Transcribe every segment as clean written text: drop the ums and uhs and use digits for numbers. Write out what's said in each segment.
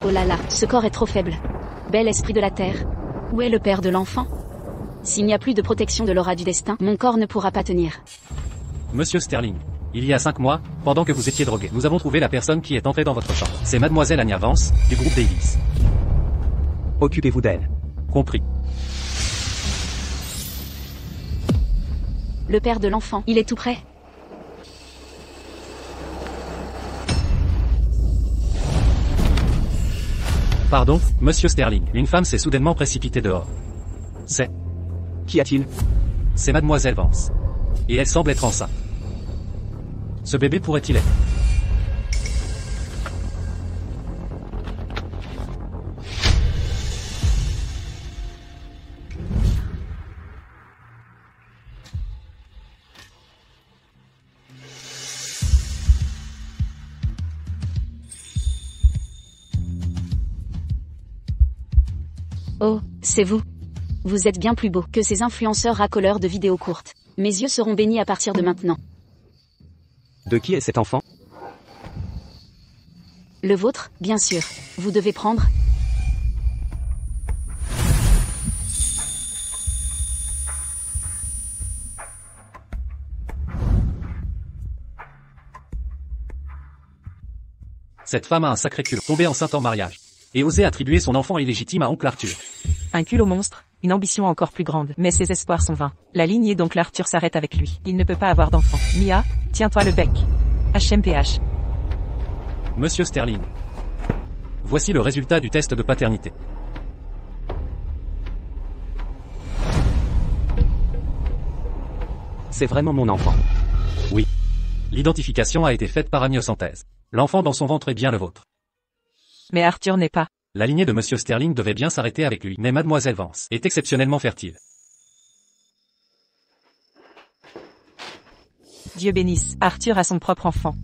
Oh là là, ce corps est trop faible. Bel esprit de la terre. Où est le père de l'enfant? S'il n'y a plus de protection de l'aura du destin, mon corps ne pourra pas tenir. Monsieur Sterling, il y a 5 mois, pendant que vous étiez drogué, nous avons trouvé la personne qui est entrée dans votre chambre. C'est mademoiselle Anya Vance, du groupe Davis. Occupez-vous d'elle. Compris. Le père de l'enfant, il est tout près. Pardon, monsieur Sterling, une femme s'est soudainement précipitée dehors. Qu'y a-t-il? C'est mademoiselle Vance. Et elle semble être enceinte. Ce bébé pourrait-il être? Oh, c'est vous. Vous êtes bien plus beau que ces influenceurs racoleurs de vidéos courtes. Mes yeux seront bénis à partir de maintenant. De qui est cet enfant? Le vôtre, bien sûr. Vous devez prendre. Cette femme a un sacré culot, tombée enceinte en mariage. Et oser attribuer son enfant illégitime à oncle Arthur. Un culot monstre, une ambition encore plus grande, mais ses espoirs sont vains. La lignée d'oncle Arthur s'arrête avec lui. Il ne peut pas avoir d'enfant. Mia, tiens-toi le bec. HMPH. Monsieur Sterling. Voici le résultat du test de paternité. C'est vraiment mon enfant. Oui. L'identification a été faite par amniosynthèse. L'enfant dans son ventre est bien le vôtre. Mais Arthur n'est pas. La lignée de monsieur Sterling devait bien s'arrêter avec lui, mais mademoiselle Vance est exceptionnellement fertile. Dieu bénisse, Arthur a son propre enfant.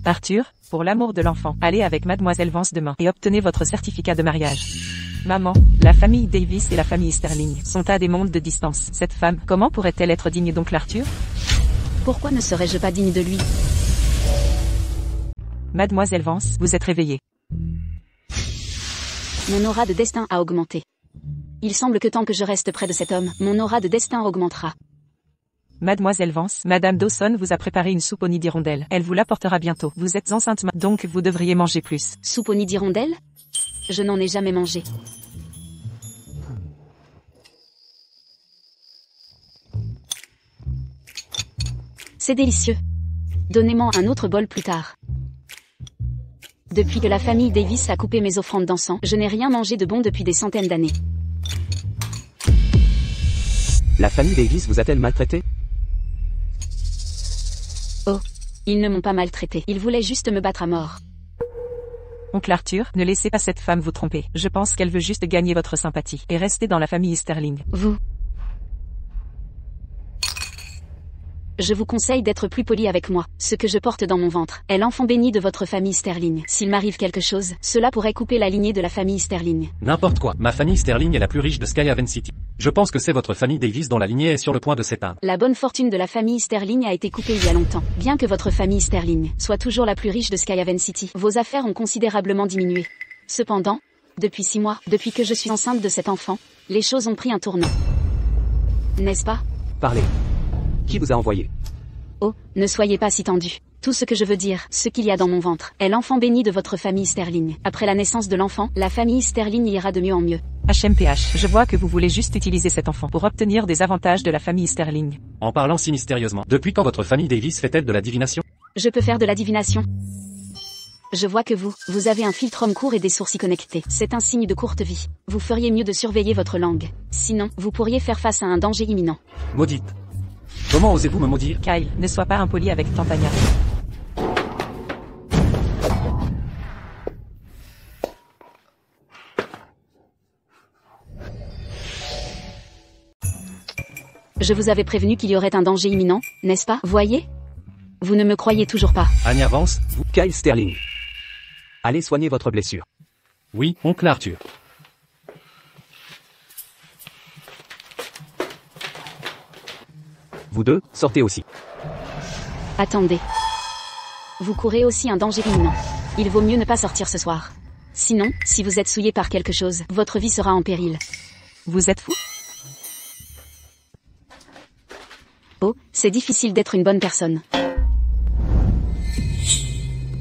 Arthur, pour l'amour de l'enfant, allez avec mademoiselle Vance demain et obtenez votre certificat de mariage. Maman, la famille Davis et la famille Sterling sont à des mondes de distance. Cette femme, comment pourrait-elle être digne d'oncle Arthur? Pourquoi ne serais-je pas digne de lui? Mademoiselle Vance, vous êtes réveillée. Mon aura de destin a augmenté. Il semble que tant que je reste près de cet homme, mon aura de destin augmentera. Mademoiselle Vance, Madame Dawson vous a préparé une soupe au nid d'hirondelle. Elle vous l'apportera bientôt. Vous êtes enceinte, donc vous devriez manger plus. Soupe au nid d'hirondelle? Je n'en ai jamais mangé. C'est délicieux. Donnez-moi un autre bol plus tard. Depuis que la famille Davis a coupé mes offrandes d'encens, je n'ai rien mangé de bon depuis des centaines d'années. La famille Davis vous a-t-elle maltraité? Oh, ils ne m'ont pas maltraité. Ils voulaient juste me battre à mort. Oncle Arthur, ne laissez pas cette femme vous tromper. Je pense qu'elle veut juste gagner votre sympathie et rester dans la famille Sterling. Vous. Je vous conseille d'être plus poli avec moi. Ce que je porte dans mon ventre est l'enfant béni de votre famille Sterling. S'il m'arrive quelque chose, cela pourrait couper la lignée de la famille Sterling. N'importe quoi. Ma famille Sterling est la plus riche de Skyhaven City. Je pense que c'est votre famille Davis dont la lignée est sur le point de s'éteindre. La bonne fortune de la famille Sterling a été coupée il y a longtemps. Bien que votre famille Sterling soit toujours la plus riche de Skyhaven City, vos affaires ont considérablement diminué. Cependant, depuis 6 mois, depuis que je suis enceinte de cet enfant, les choses ont pris un tournant. N'est-ce pas? Parlez. Qui vous a envoyé? Oh, ne soyez pas si tendu. Tout ce que je veux dire, ce qu'il y a dans mon ventre, est l'enfant béni de votre famille Sterling. Après la naissance de l'enfant, la famille Sterling ira de mieux en mieux. HMPH, je vois que vous voulez juste utiliser cet enfant pour obtenir des avantages de la famille Sterling. En parlant si mystérieusement, depuis quand votre famille Davis fait-elle de la divination? Je peux faire de la divination. Je vois que vous avez un filtre homme court et des sourcils connectés. C'est un signe de courte vie. Vous feriez mieux de surveiller votre langue. Sinon, vous pourriez faire face à un danger imminent. Maudite. Comment osez-vous me maudire? Kyle, ne sois pas impoli avec Tantania. Je vous avais prévenu qu'il y aurait un danger imminent, n'est-ce pas? Voyez? Vous ne me croyez toujours pas. Anya Vance, vous? Kyle Sterling. Allez soigner votre blessure. Oui, oncle Arthur. Vous deux, sortez aussi. Attendez. Vous courez aussi un danger imminent. Il vaut mieux ne pas sortir ce soir. Sinon, si vous êtes souillé par quelque chose, votre vie sera en péril. Vous êtes fou? Oh, c'est difficile d'être une bonne personne.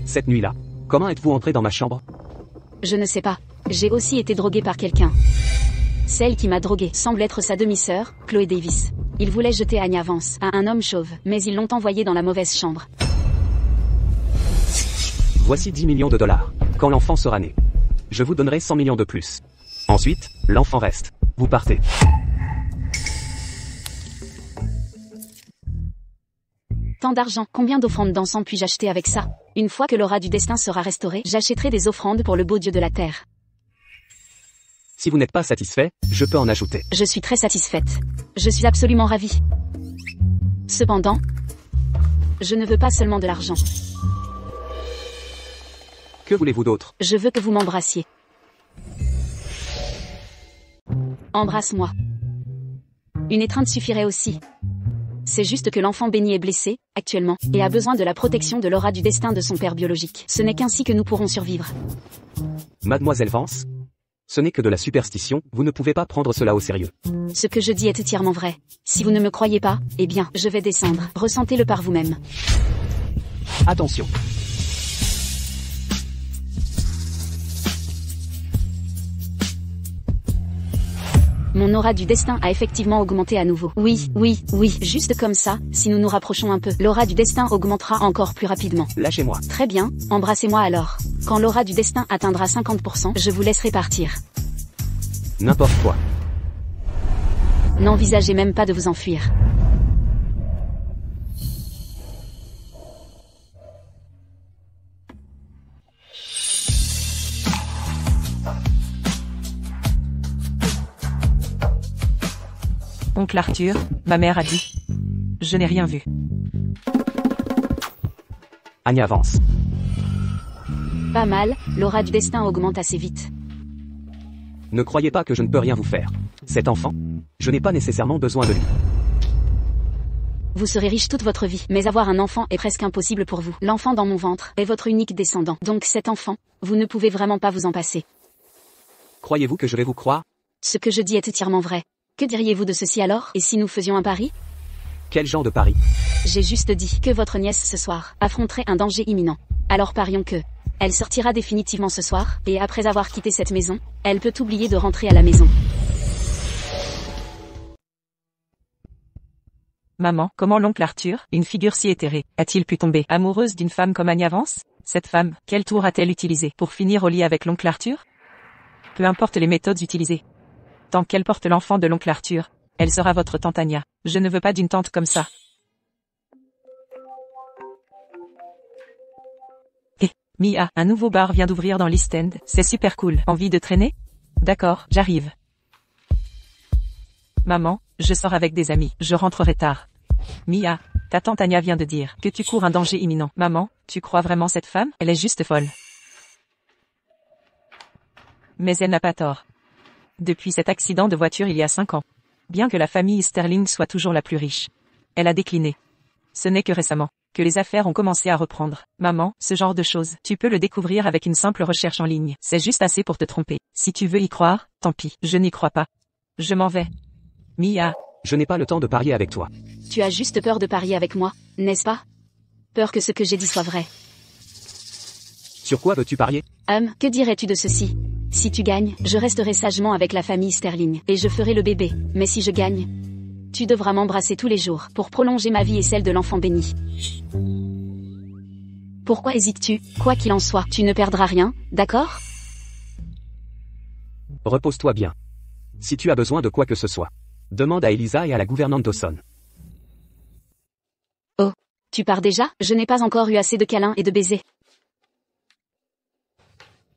Cette nuit-là, comment êtes-vous entré dans ma chambre? Je ne sais pas. J'ai aussi été droguée par quelqu'un. Celle qui m'a droguée semble être sa demi-sœur, Chloé Davis. Il voulait jeter Anya Vance à un homme chauve, mais ils l'ont envoyé dans la mauvaise chambre. Voici 10 millions de dollars. Quand l'enfant sera né, je vous donnerai 100 millions de plus. Ensuite, l'enfant reste. Vous partez. Tant d'argent, combien d'offrandes d'encens puis-je acheter avec ça? Une fois que l'aura du destin sera restaurée, j'achèterai des offrandes pour le beau Dieu de la terre. Si vous n'êtes pas satisfait, je peux en ajouter. Je suis très satisfaite. Je suis absolument ravie. Cependant, je ne veux pas seulement de l'argent. Que voulez-vous d'autre? Je veux que vous m'embrassiez. Embrasse-moi. Une étreinte suffirait aussi. C'est juste que l'enfant béni est blessé, actuellement, et a besoin de la protection de l'aura du destin de son père biologique. Ce n'est qu'ainsi que nous pourrons survivre. Mademoiselle Vance? Ce n'est que de la superstition, vous ne pouvez pas prendre cela au sérieux. Ce que je dis est entièrement vrai. Si vous ne me croyez pas, eh bien, je vais descendre. Ressentez-le par vous-même. Attention. Mon aura du destin a effectivement augmenté à nouveau. Oui, juste comme ça, si nous nous rapprochons un peu, l'aura du destin augmentera encore plus rapidement. Lâchez-moi. Très bien, embrassez-moi alors. Quand l'aura du destin atteindra 50%, je vous laisserai partir. N'importe quoi. N'envisagez même pas de vous enfuir. Oncle Arthur, ma mère a dit. Je n'ai rien vu. Anya Vance. Pas mal, l'aura du destin augmente assez vite. Ne croyez pas que je ne peux rien vous faire. Cet enfant, je n'ai pas nécessairement besoin de lui. Vous serez riche toute votre vie, mais avoir un enfant est presque impossible pour vous. L'enfant dans mon ventre est votre unique descendant. Donc cet enfant, vous ne pouvez vraiment pas vous en passer. Croyez-vous que je vais vous croire? Ce que je dis est entièrement vrai. Que diriez-vous de ceci alors? Et si nous faisions un pari? Quel genre de pari? J'ai juste dit que votre nièce ce soir affronterait un danger imminent. Alors parions que elle sortira définitivement ce soir, et après avoir quitté cette maison, elle peut oublier de rentrer à la maison. Maman, comment l'oncle Arthur, une figure si éthérée, a-t-il pu tomber amoureuse d'une femme comme Anya Vance? Cette femme, quel tour a-t-elle utilisé pour finir au lit avec l'oncle Arthur? Peu importe les méthodes utilisées. Tant qu'elle porte l'enfant de l'oncle Arthur, elle sera votre tante Anya. Je ne veux pas d'une tante comme ça. Eh, Mia, un nouveau bar vient d'ouvrir dans l'East End. C'est super cool. Envie de traîner? D'accord, j'arrive. Maman, je sors avec des amis. Je rentrerai tard. Mia, ta tante Anya vient de dire que tu cours un danger imminent. Maman, tu crois vraiment cette femme? Elle est juste folle. Mais elle n'a pas tort. Depuis cet accident de voiture il y a 5 ans. Bien que la famille Sterling soit toujours la plus riche, elle a décliné. Ce n'est que récemment que les affaires ont commencé à reprendre. Maman, ce genre de choses, tu peux le découvrir avec une simple recherche en ligne. C'est juste assez pour te tromper. Si tu veux y croire, tant pis. Je n'y crois pas. Je m'en vais. Mia. Je n'ai pas le temps de parier avec toi. Tu as juste peur de parier avec moi, n'est-ce pas? Peur que ce que j'ai dit soit vrai. Sur quoi veux-tu parier? Que dirais-tu de ceci? Si tu gagnes, je resterai sagement avec la famille Sterling, et je ferai le bébé. Mais si je gagne, tu devras m'embrasser tous les jours, pour prolonger ma vie et celle de l'enfant béni. Pourquoi hésites-tu? Quoi qu'il en soit, tu ne perdras rien, d'accord? Repose-toi bien. Si tu as besoin de quoi que ce soit, demande à Elisa et à la gouvernante Dawson. Oh, tu pars déjà? Je n'ai pas encore eu assez de câlins et de baisers.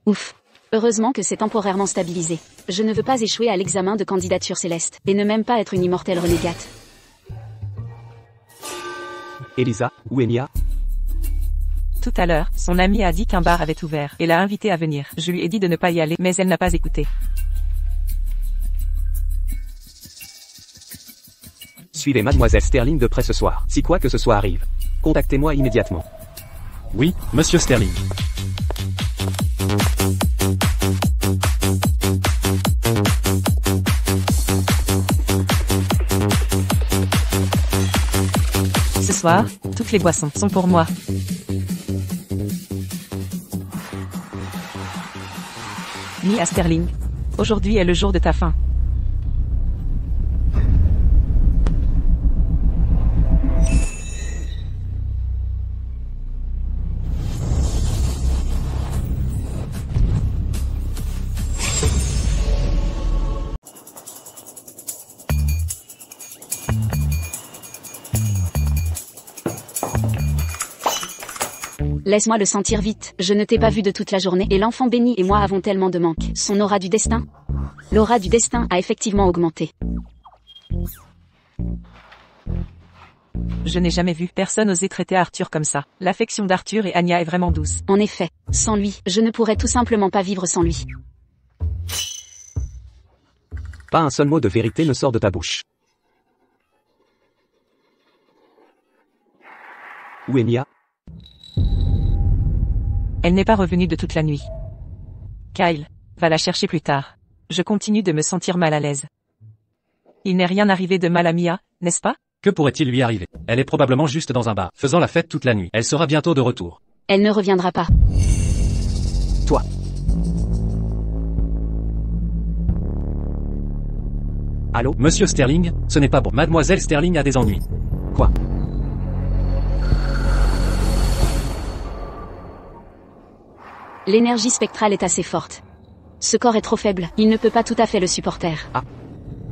Ouf. Heureusement que c'est temporairement stabilisé. Je ne veux pas échouer à l'examen de candidature céleste, et ne même pas être une immortelle renégate. Elisa, où est Mia? Tout à l'heure, son amie a dit qu'un bar avait ouvert, et l'a invitée à venir. Je lui ai dit de ne pas y aller, mais elle n'a pas écouté. Suivez Mademoiselle Sterling de près ce soir. Si quoi que ce soit arrive, contactez-moi immédiatement. Oui, monsieur Sterling. soir, toutes les boissons sont pour moi. Mia Sterling. Aujourd'hui est le jour de ta fin. Laisse-moi le sentir vite, je ne t'ai pas vu de toute la journée et l'enfant béni et moi avons tellement de manque. Son aura du destin? L'aura du destin a effectivement augmenté. Je n'ai jamais vu personne oser traiter Arthur comme ça. L'affection d'Arthur et Anya est vraiment douce. En effet, sans lui, je ne pourrais tout simplement pas vivre sans lui. Pas un seul mot de vérité ne sort de ta bouche. Où est Mia? Elle n'est pas revenue de toute la nuit. Kyle, va la chercher plus tard. Je continue de me sentir mal à l'aise. Il n'est rien arrivé de mal à Mia, n'est-ce pas? Que pourrait-il lui arriver? Elle est probablement juste dans un bar, faisant la fête toute la nuit. Elle sera bientôt de retour. Elle ne reviendra pas. Toi. Allô? Monsieur Sterling, ce n'est pas bon. Mademoiselle Sterling a des ennuis. Quoi? L'énergie spectrale est assez forte. Ce corps est trop faible, il ne peut pas tout à fait le supporter. Ah.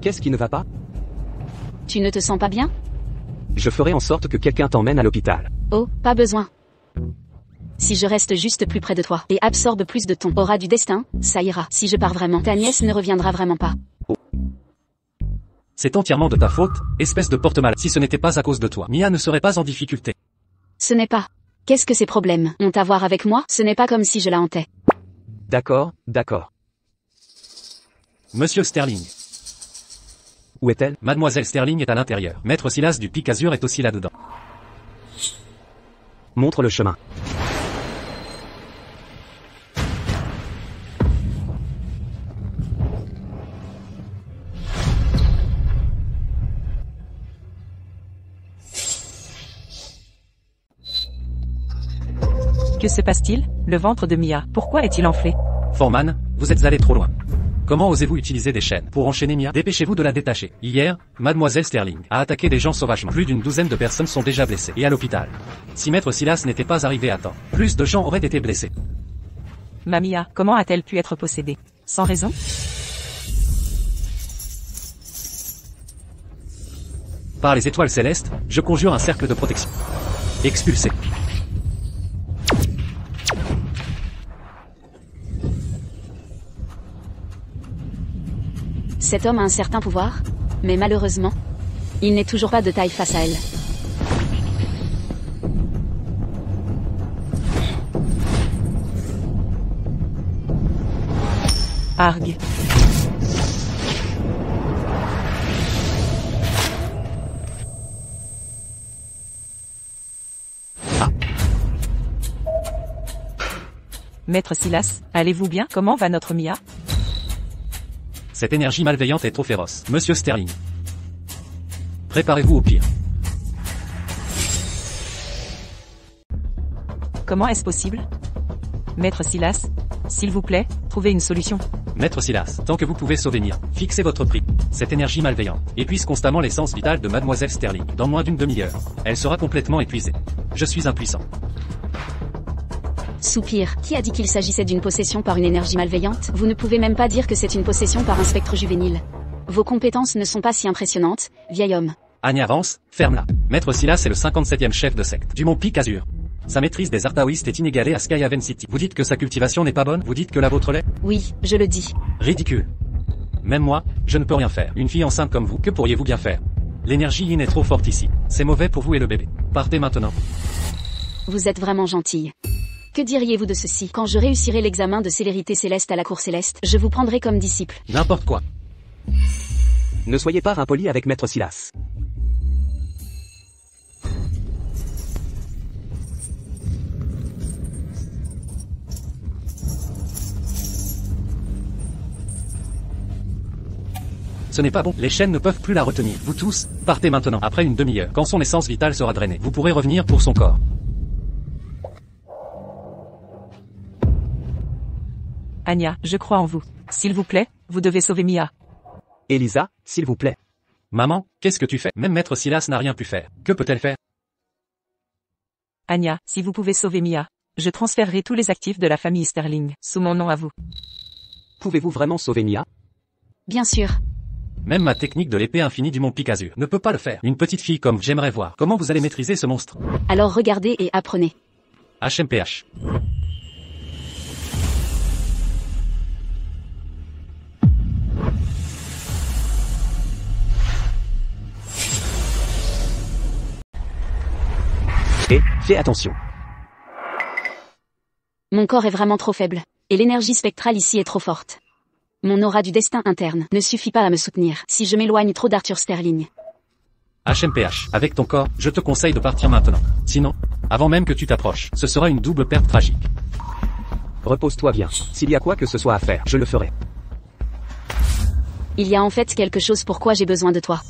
Qu'est-ce qui ne va pas? Tu ne te sens pas bien? Je ferai en sorte que quelqu'un t'emmène à l'hôpital. Oh, pas besoin. Si je reste juste plus près de toi, et absorbe plus de ton aura du destin, ça ira. Si je pars vraiment, ta nièce ne reviendra vraiment pas. Oh. C'est entièrement de ta faute, espèce de porte-malade. Si ce n'était pas à cause de toi, Mia ne serait pas en difficulté. Ce n'est pas. Qu'est-ce que ces problèmes ont à voir avec moi? Ce n'est pas comme si je la hantais. D'accord, d'accord. Monsieur Sterling. Où est-elle? Mademoiselle Sterling est à l'intérieur. Maître Silas du Pic Azur est aussi là-dedans. Montre le chemin. Que se passe-t-il? Le ventre de Mia, pourquoi est-il enflé? Foreman, vous êtes allé trop loin. Comment osez-vous utiliser des chaînes pour enchaîner Mia? Dépêchez-vous de la détacher. Hier, Mademoiselle Sterling a attaqué des gens sauvagement. Plus d'une douzaine de personnes sont déjà blessées et à l'hôpital. Si Maître Silas n'était pas arrivé à temps, plus de gens auraient été blessés. Ma Mia, comment a-t-elle pu être possédée? Sans raison? Par les étoiles célestes, je conjure un cercle de protection. Expulsé. Cet homme a un certain pouvoir, mais malheureusement, il n'est toujours pas de taille face à elle. Arg. Ah. Maître Silas, allez-vous bien? Comment va notre Mia? Cette énergie malveillante est trop féroce. Monsieur Sterling. Préparez-vous au pire. Comment est-ce possible? Maître Silas, s'il vous plaît, trouvez une solution. Maître Silas, tant que vous pouvez sauver Mia, fixez votre prix. Cette énergie malveillante épuise constamment l'essence vitale de Mademoiselle Sterling. Dans moins d'une demi-heure, elle sera complètement épuisée. Je suis impuissant. Soupir. Qui a dit qu'il s'agissait d'une possession par une énergie malveillante? Vous ne pouvez même pas dire que c'est une possession par un spectre juvénile. Vos compétences ne sont pas si impressionnantes, vieil homme. Anya avance, ferme-la. Maître Silas est le 57e chef de secte du Mont Pic Azur. Sa maîtrise des arts taoïstes est inégalée à Skyhaven City. Vous dites que sa cultivation n'est pas bonne? Vous dites que la vôtre l'est? Oui, je le dis. Ridicule. Même moi, je ne peux rien faire. Une fille enceinte comme vous, que pourriez-vous bien faire? L'énergie yin est trop forte ici. C'est mauvais pour vous et le bébé. Partez maintenant. Vous êtes vraiment gentille. Que diriez-vous de ceci? Quand je réussirai l'examen de célérité céleste à la cour céleste, je vous prendrai comme disciple. N'importe quoi. Ne soyez pas impoli avec Maître Silas. Ce n'est pas bon, les chaînes ne peuvent plus la retenir. Vous tous, partez maintenant. Après une demi-heure, quand son essence vitale sera drainée, vous pourrez revenir pour son corps. Anya, je crois en vous. S'il vous plaît, vous devez sauver Mia. Elisa, s'il vous plaît. Maman, qu'est-ce que tu fais? Même Maître Silas n'a rien pu faire. Que peut-elle faire? Anya, si vous pouvez sauver Mia, je transférerai tous les actifs de la famille Sterling, sous mon nom à vous. Pouvez-vous vraiment sauver Mia? Bien sûr. Même ma technique de l'épée infinie du Mont Picazur ne peut pas le faire. Une petite fille comme j'aimerais voir. Comment vous allez maîtriser ce monstre? Alors regardez et apprenez. HMPH. Et, fais attention. Mon corps est vraiment trop faible. Et l'énergie spectrale ici est trop forte. Mon aura du destin interne ne suffit pas à me soutenir si je m'éloigne trop d'Arthur Sterling. HMPH. Avec ton corps, je te conseille de partir maintenant. Sinon, avant même que tu t'approches, ce sera une double perte tragique. Repose-toi bien. S'il y a quoi que ce soit à faire, je le ferai. Il y a en fait quelque chose pourquoi j'ai besoin de toi.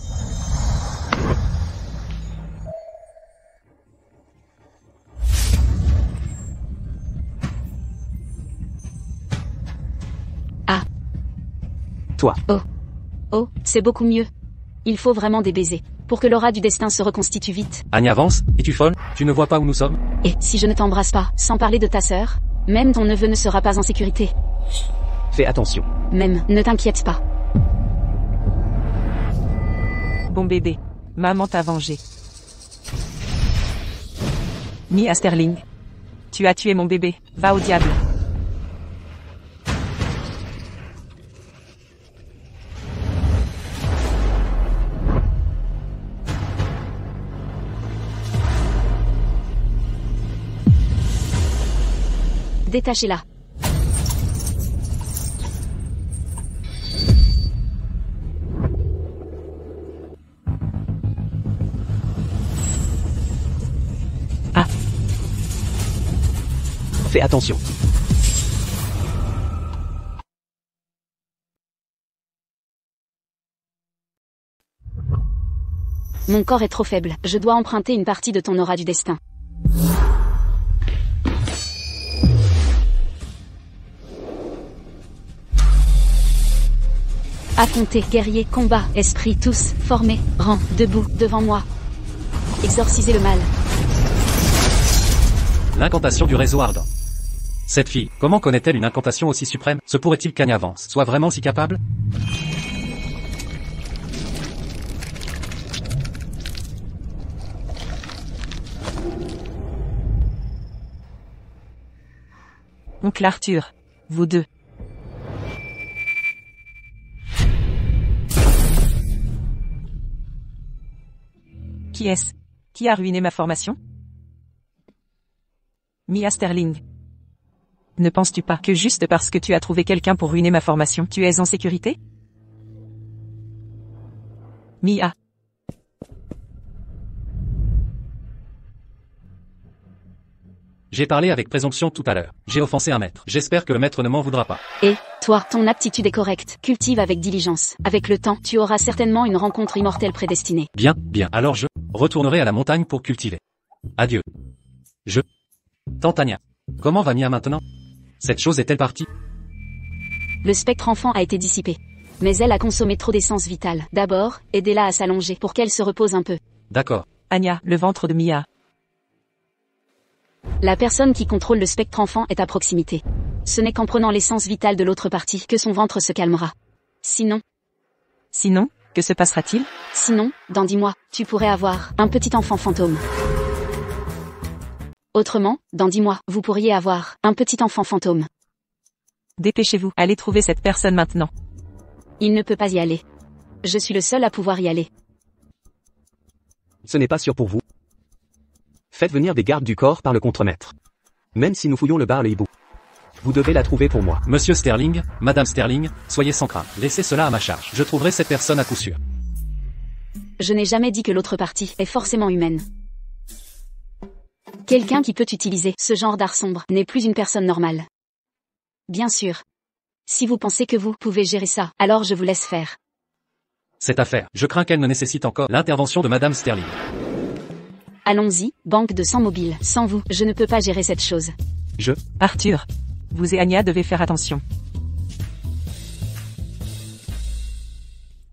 Ah. Toi. Oh, c'est beaucoup mieux. Il faut vraiment des baisers. Pour que l'aura du destin se reconstitue vite. Anya avance, es-tu folle? Tu ne vois pas où nous sommes? Et si je ne t'embrasse pas, sans parler de ta sœur, même ton neveu ne sera pas en sécurité. Fais attention. Même, ne t'inquiète pas. Bon bébé. Maman t'a vengé. Mia Sterling. Tu as tué mon bébé. Va au diable. Détachez-la. Ah. Fais attention. Mon corps est trop faible. Je dois emprunter une partie de ton aura du destin. Affrontez, guerriers, combat, esprit, tous, formés, rang, debout, devant moi. Exorcisez le mal. L'incantation du réseau ardent. Cette fille, comment connaît-elle une incantation aussi suprême? Se pourrait-il qu'Anya avance soit vraiment si capable? Oncle Arthur. Vous deux. Qui est-ce? Qui a ruiné ma formation? Mia Sterling. Ne penses-tu pas que juste parce que tu as trouvé quelqu'un pour ruiner ma formation, tu es en sécurité? Mia. J'ai parlé avec présomption tout à l'heure. J'ai offensé un maître. J'espère que le maître ne m'en voudra pas. Et, toi, ton aptitude est correcte. Cultive avec diligence. Avec le temps, tu auras certainement une rencontre immortelle prédestinée. Bien, bien. Alors je retournerai à la montagne pour cultiver. Adieu. Tante Anya. Comment va Mia maintenant? Cette chose est-elle partie? Le spectre enfant a été dissipé. Mais elle a consommé trop d'essence vitale. D'abord, aidez-la à s'allonger pour qu'elle se repose un peu. D'accord. Anya, le ventre de Mia. La personne qui contrôle le spectre enfant est à proximité. Ce n'est qu'en prenant l'essence vitale de l'autre partie que son ventre se calmera. Sinon, que se passera-t-il? dans 10 mois, tu pourrais avoir un petit enfant fantôme. Autrement, dans 10 mois, vous pourriez avoir un petit enfant fantôme. Dépêchez-vous, allez trouver cette personne maintenant. Il ne peut pas y aller. Je suis le seul à pouvoir y aller. Ce n'est pas sûr pour vous. Faites venir des gardes du corps par le contremaître. Même si nous fouillons le bar le hibou. Vous devez la trouver pour moi. Monsieur Sterling, Madame Sterling, soyez sans crainte. Laissez cela à ma charge. Je trouverai cette personne à coup sûr. Je n'ai jamais dit que l'autre partie est forcément humaine. Quelqu'un qui peut utiliser ce genre d'art sombre n'est plus une personne normale. Bien sûr. Si vous pensez que vous pouvez gérer ça, alors je vous laisse faire. cette affaire. Je crains qu'elle ne nécessite encore l'intervention de Madame Sterling. Allons-y, banque de sang mobile. Sans vous, je ne peux pas gérer cette chose. Arthur. Vous et Anya devez faire attention.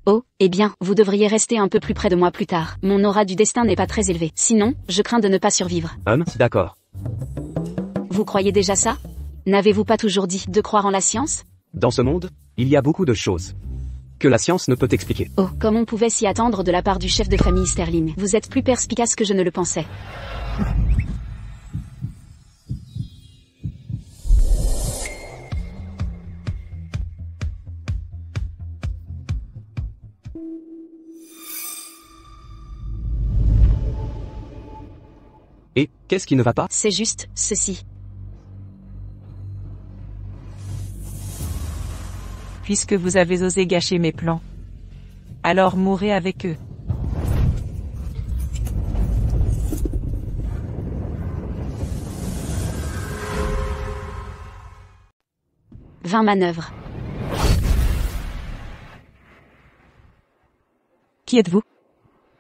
Oh, eh bien, vous devriez rester un peu plus près de moi plus tard. Mon aura du destin n'est pas très élevée. Sinon, je crains de ne pas survivre. D'accord. Vous croyez déjà ça? N'avez-vous pas toujours dit de croire en la science? Dans ce monde, il y a beaucoup de choses que la science ne peut expliquer. Oh, comme on pouvait s'y attendre de la part du chef de famille Sterling. Vous êtes plus perspicace que je ne le pensais. Et, qu'est-ce qui ne va pas? C'est juste, ceci. Puisque vous avez osé gâcher mes plans. Alors mourrez avec eux. « 20 manœuvres. Qui êtes-vous?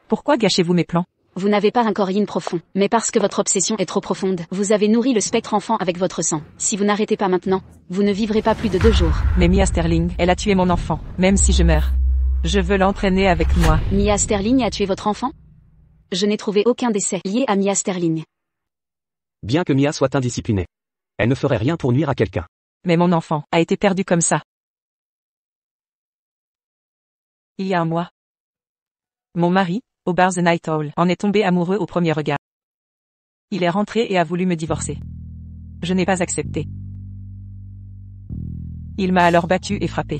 Pourquoi gâchez-vous mes plans? Vous n'avez pas un corps yin profond, mais parce que votre obsession est trop profonde, vous avez nourri le spectre enfant avec votre sang. Si vous n'arrêtez pas maintenant, vous ne vivrez pas plus de 2 jours. Mais Mia Sterling, elle a tué mon enfant, même si je meurs. Je veux l'entraîner avec moi. Mia Sterling a tué votre enfant? Je n'ai trouvé aucun décès lié à Mia Sterling. Bien que Mia soit indisciplinée, elle ne ferait rien pour nuire à quelqu'un. Mais mon enfant a été perdu comme ça. Il y a un mois. Mon mari, au bar The Night Owl, en est tombé amoureux au premier regard. Il est rentré et a voulu me divorcer. Je n'ai pas accepté. Il m'a alors battu et frappé.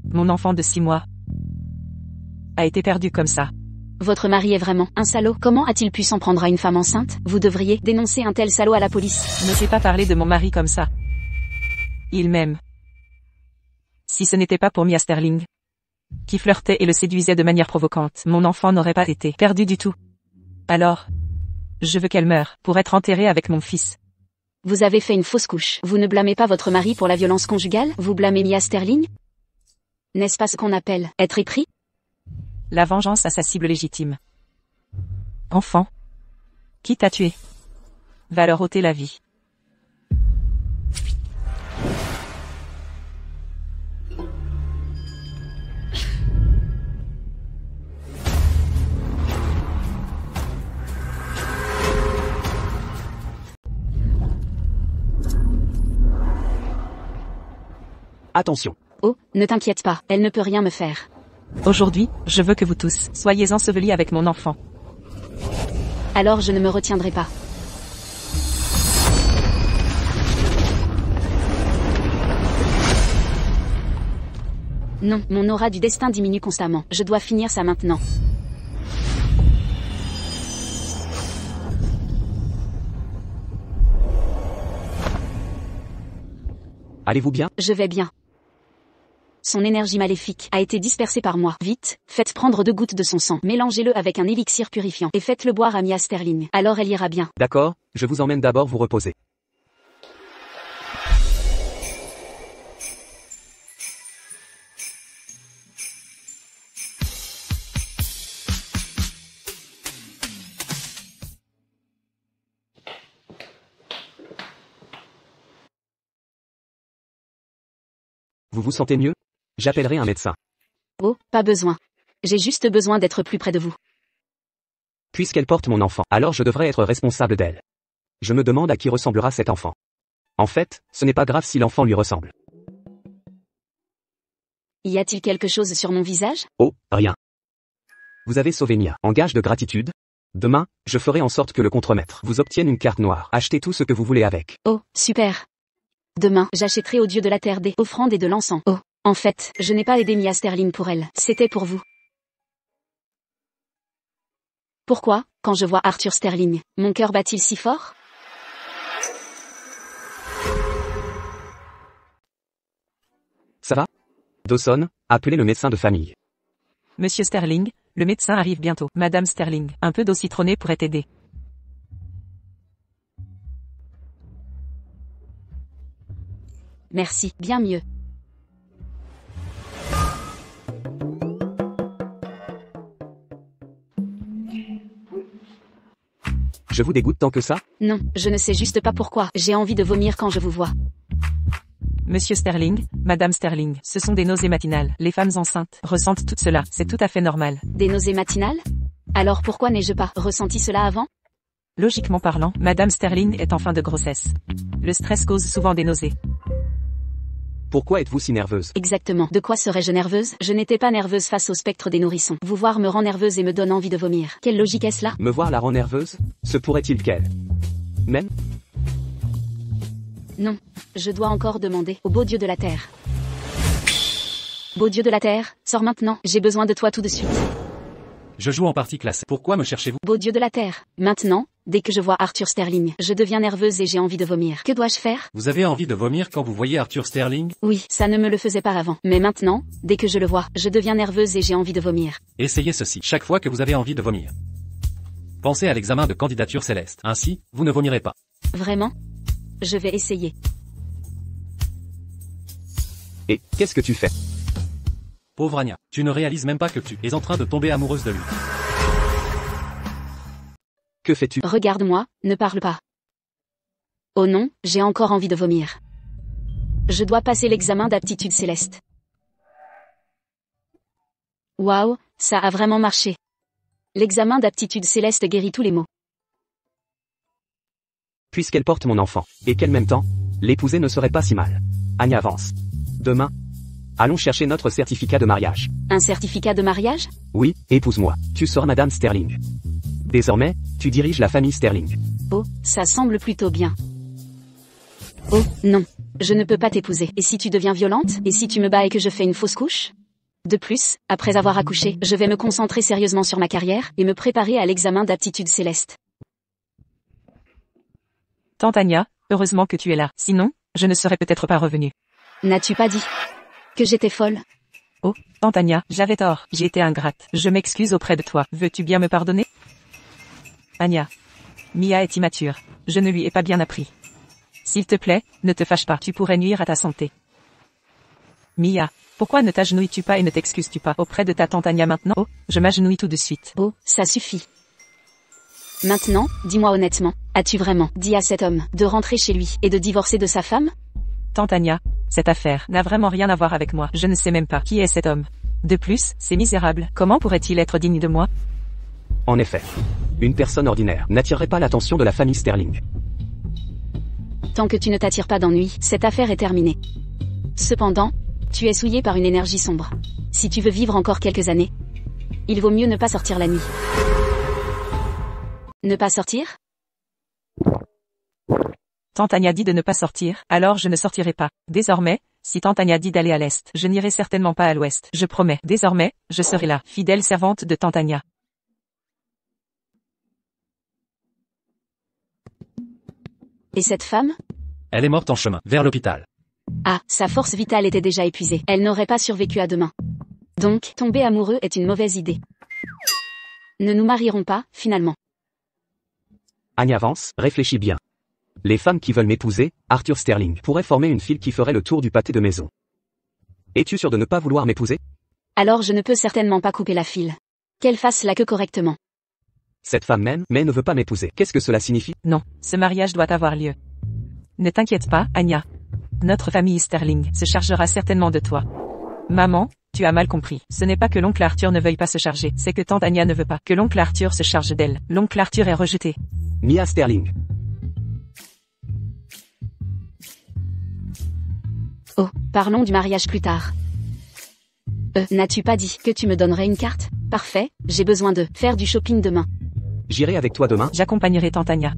Mon enfant de 6 mois a été perdu comme ça. Votre mari est vraiment un salaud. Comment a-t-il pu s'en prendre à une femme enceinte? Vous devriez dénoncer un tel salaud à la police. Ne sais pas parler de mon mari comme ça. Il m'aime. Si ce n'était pas pour Mia Sterling, qui flirtait et le séduisait de manière provocante, mon enfant n'aurait pas été perdu du tout. Alors, je veux qu'elle meure, pour être enterrée avec mon fils. Vous avez fait une fausse couche. Vous ne blâmez pas votre mari pour la violence conjugale? Vous blâmez Mia Sterling? N'est-ce pas ce qu'on appelle être épris? La vengeance a sa cible légitime. Enfant, qui t'a tué? Va leur ôter la vie. Attention. Oh, ne t'inquiète pas, elle ne peut rien me faire. Aujourd'hui, je veux que vous tous soyez ensevelis avec mon enfant. Alors je ne me retiendrai pas. Non, mon aura du destin diminue constamment. Je dois finir ça maintenant. Allez-vous bien? Je vais bien. Son énergie maléfique a été dispersée par moi. Vite, faites prendre 2 gouttes de son sang. Mélangez-le avec un élixir purifiant et faites-le boire à Mia Sterling. Alors elle ira bien. D'accord, je vous emmène d'abord vous reposer. Vous vous sentez mieux? J'appellerai un médecin. Oh, pas besoin. J'ai juste besoin d'être plus près de vous. Puisqu'elle porte mon enfant, alors je devrais être responsable d'elle. Je me demande à qui ressemblera cet enfant. En fait, ce n'est pas grave si l'enfant lui ressemble. Y a-t-il quelque chose sur mon visage? Oh, rien. Vous avez sauvé Mia. En gage de gratitude, demain, je ferai en sorte que le contremaître vous obtienne une carte noire. Achetez tout ce que vous voulez avec. Oh, super. Demain, j'achèterai au dieu de la terre des offrandes et de l'encens. Oh, en fait, je n'ai pas aidé Mia Sterling pour elle. C'était pour vous. Pourquoi, quand je vois Arthur Sterling, mon cœur bat-il si fort? Ça va? Dawson, appelez le médecin de famille. Monsieur Sterling, le médecin arrive bientôt. Madame Sterling, un peu d'eau citronnée pourrait aider. Merci, bien mieux. Je vous dégoûte tant que ça? Non, je ne sais juste pas pourquoi. J'ai envie de vomir quand je vous vois. Monsieur Sterling, Madame Sterling, ce sont des nausées matinales. Les femmes enceintes ressentent tout cela, c'est tout à fait normal. Des nausées matinales? Alors pourquoi n'ai-je pas ressenti cela avant? Logiquement parlant, Madame Sterling est en fin de grossesse. Le stress cause souvent des nausées. Pourquoi êtes-vous si nerveuse? Exactement. De quoi serais-je nerveuse? Je n'étais pas nerveuse face au spectre des nourrissons. Vous voir me rend nerveuse et me donne envie de vomir. Quelle logique est-ce là? Me voir la rend nerveuse? Se pourrait-il qu'elle même? Non. Je dois encore demander au beau Dieu de la terre. Beau Dieu de la terre, sors maintenant. J'ai besoin de toi tout de suite. Je joue en partie classée. Pourquoi me cherchez-vous? Beau Dieu de la terre. Maintenant, dès que je vois Arthur Sterling, je deviens nerveuse et j'ai envie de vomir. Que dois-je faire? Vous avez envie de vomir quand vous voyez Arthur Sterling? Oui, ça ne me le faisait pas avant. Mais maintenant, dès que je le vois, je deviens nerveuse et j'ai envie de vomir. Essayez ceci chaque fois que vous avez envie de vomir. Pensez à l'examen de candidature céleste. Ainsi, vous ne vomirez pas. Vraiment? Je vais essayer. Et qu'est-ce que tu fais? Pauvre Anya, tu ne réalises même pas que tu es en train de tomber amoureuse de lui. Que fais-tu? Regarde-moi, ne parle pas. Oh non, j'ai encore envie de vomir. Je dois passer l'examen d'aptitude céleste. Waouh, ça a vraiment marché. L'examen d'aptitude céleste guérit tous les maux. Puisqu'elle porte mon enfant, et qu'elle m'aime tant, l'épouser ne serait pas si mal. Anya avance. Demain, allons chercher notre certificat de mariage. Un certificat de mariage? Oui, épouse-moi. Tu seras Madame Sterling. Désormais, tu diriges la famille Sterling. Oh, ça semble plutôt bien. Oh, non. Je ne peux pas t'épouser. Et si tu deviens violente? Et si tu me bats et que je fais une fausse couche? De plus, après avoir accouché, je vais me concentrer sérieusement sur ma carrière et me préparer à l'examen d'aptitude céleste. Tante Anya, heureusement que tu es là. Sinon, je ne serais peut-être pas revenue. N'as-tu pas dit que j'étais folle? Oh, Tante Anya, j'avais tort. J'ai été ingrate. Je m'excuse auprès de toi. Veux-tu bien me pardonner? Anya. Mia est immature. Je ne lui ai pas bien appris. S'il te plaît, ne te fâche pas. Tu pourrais nuire à ta santé. Mia, pourquoi ne t'agenouilles-tu pas et ne t'excuses-tu pas auprès de ta tante Anya maintenant? Oh, je m'agenouille tout de suite. Oh, ça suffit. Maintenant, dis-moi honnêtement, as-tu vraiment dit à cet homme de rentrer chez lui et de divorcer de sa femme? Tante Anya, cette affaire n'a vraiment rien à voir avec moi. Je ne sais même pas qui est cet homme. De plus, c'est misérable. Comment pourrait-il être digne de moi? En effet, une personne ordinaire n'attirerait pas l'attention de la famille Sterling. Tant que tu ne t'attires pas d'ennui, cette affaire est terminée. Cependant, tu es souillé par une énergie sombre. Si tu veux vivre encore quelques années, il vaut mieux ne pas sortir la nuit. Ne pas sortir? Tante Anya dit de ne pas sortir, alors je ne sortirai pas. Désormais, si Tante Anya dit d'aller à l'est, je n'irai certainement pas à l'ouest. Je promets. Désormais, je serai là, fidèle servante de Tante Anya. Et cette femme? Elle est morte en chemin, vers l'hôpital. Ah, sa force vitale était déjà épuisée. Elle n'aurait pas survécu à demain. Donc, tomber amoureux est une mauvaise idée. Ne nous marierons pas, finalement. Anya avance, réfléchis bien. Les femmes qui veulent m'épouser, Arthur Sterling, pourraient former une file qui ferait le tour du pâté de maison. Es-tu sûr de ne pas vouloir m'épouser? Alors je ne peux certainement pas couper la file. Qu'elle fasse la queue correctement. Cette femme m'aime, mais ne veut pas m'épouser. Qu'est-ce que cela signifie? Non, ce mariage doit avoir lieu. Ne t'inquiète pas, Anya. Notre famille Sterling se chargera certainement de toi. Maman, tu as mal compris. Ce n'est pas que l'oncle Arthur ne veuille pas se charger, c'est que tante Anya ne veut pas que l'oncle Arthur se charge d'elle. L'oncle Arthur est rejeté. Mia Sterling. Oh, parlons du mariage plus tard. N'as-tu pas dit que tu me donnerais une carte? Parfait, j'ai besoin de faire du shopping demain. J'irai avec toi demain. J'accompagnerai tante Anya.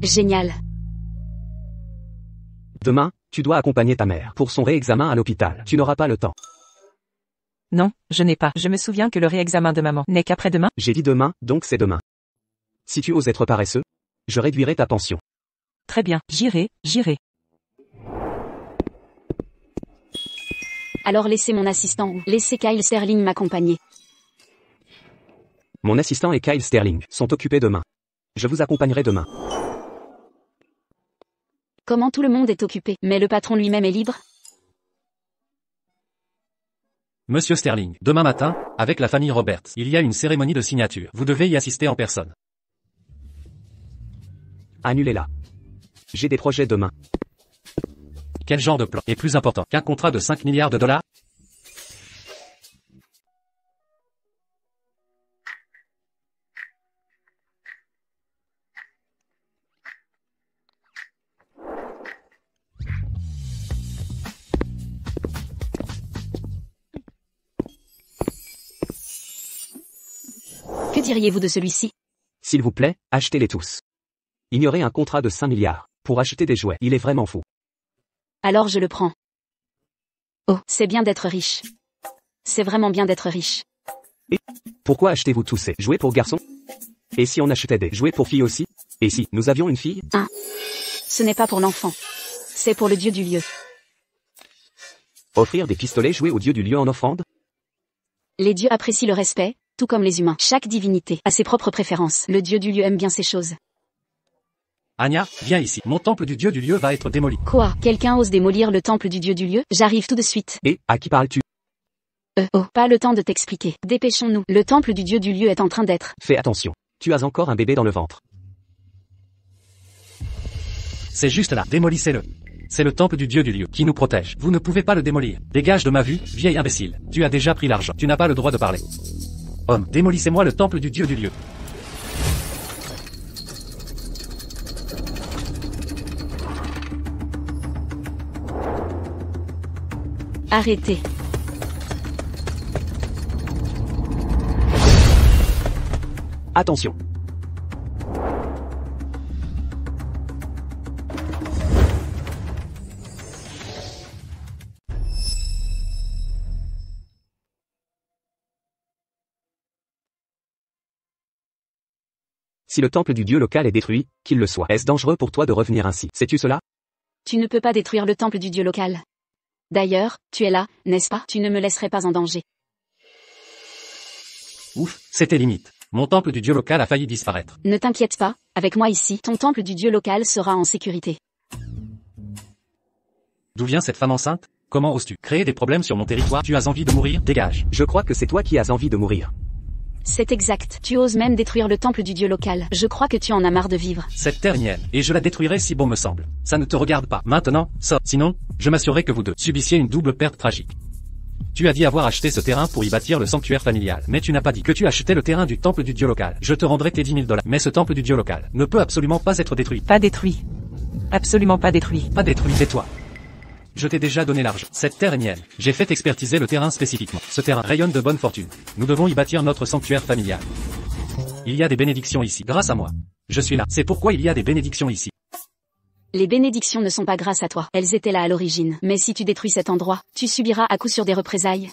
Génial. Demain, tu dois accompagner ta mère pour son réexamen à l'hôpital. Tu n'auras pas le temps. Non, je n'ai pas. Je me souviens que le réexamen de maman n'est qu'après-demain. J'ai dit demain, donc c'est demain. Si tu oses être paresseux, je réduirai ta pension. Très bien, j'irai. Alors laissez mon assistant ou laissez Kyle Sterling m'accompagner. Mon assistant et Kyle Sterling sont occupés demain. Je vous accompagnerai demain. Comment tout le monde est occupé, mais le patron lui-même est libre? Monsieur Sterling, demain matin, avec la famille Roberts, il y a une cérémonie de signature. Vous devez y assister en personne. Annulez-la. J'ai des projets demain. Quel genre de plan est plus important qu'un contrat de 5 milliards de dollars? Que diriez-vous de celui-ci? S'il vous plaît, achetez-les tous. Ignorez un contrat de 5 milliards. Pour acheter des jouets, il est vraiment fou. Alors je le prends. Oh, c'est bien d'être riche. C'est vraiment bien d'être riche. Et pourquoi achetez-vous tous ces jouets pour garçons? Et si on achetait des jouets pour filles aussi? Et si nous avions une fille? Ce n'est pas pour l'enfant. C'est pour le dieu du lieu. Offrir des pistolets joués au dieu du lieu en offrande? Les dieux apprécient le respect, tout comme les humains. Chaque divinité a ses propres préférences. Le dieu du lieu aime bien ces choses. Anya, viens ici. Mon temple du dieu du lieu va être démoli. Quoi? Quelqu'un ose démolir le temple du dieu du lieu? J'arrive tout de suite. Et, à qui parles-tu? Oh, pas le temps de t'expliquer. Dépêchons-nous. Le temple du dieu du lieu est en train d'être... Fais attention. Tu as encore un bébé dans le ventre. C'est juste là. Démolissez-le. C'est le temple du dieu du lieu qui nous protège. Vous ne pouvez pas le démolir. Dégage de ma vue, vieil imbécile. Tu as déjà pris l'argent. Tu n'as pas le droit de parler. Homme, démolissez-moi le temple du dieu du lieu. Arrêtez. Attention. Si le temple du dieu local est détruit, qu'il le soit. Est-ce dangereux pour toi de revenir ainsi? Sais-tu cela? Tu ne peux pas détruire le temple du dieu local. D'ailleurs, tu es là, n'est-ce pas? Tu ne me laisserais pas en danger. Ouf, c'était limite. Mon temple du dieu local a failli disparaître. Ne t'inquiète pas, avec moi ici, ton temple du dieu local sera en sécurité. D'où vient cette femme enceinte? Comment oses-tu créer des problèmes sur mon territoire? Tu as envie de mourir? Dégage. Je crois que c'est toi qui as envie de mourir. C'est exact. Tu oses même détruire le temple du dieu local. Je crois que tu en as marre de vivre. Cette terre est mienne, et je la détruirai si bon me semble. Ça ne te regarde pas. Maintenant, sors. Sinon, je m'assurerai que vous deux subissiez une double perte tragique. Tu as dit avoir acheté ce terrain pour y bâtir le sanctuaire familial, mais tu n'as pas dit que tu achetais le terrain du temple du dieu local. Je te rendrai tes 10 000 $. Mais ce temple du dieu local ne peut absolument pas être détruit. Pas détruit. Absolument pas détruit. Pas détruit, tais-toi. Je t'ai déjà donné l'argent. Cette terre est mienne. J'ai fait expertiser le terrain spécifiquement. Ce terrain rayonne de bonne fortune. Nous devons y bâtir notre sanctuaire familial. Il y a des bénédictions ici, grâce à moi. Je suis là. C'est pourquoi il y a des bénédictions ici. Les bénédictions ne sont pas grâce à toi. Elles étaient là à l'origine. Mais si tu détruis cet endroit, tu subiras à coup sûr des représailles.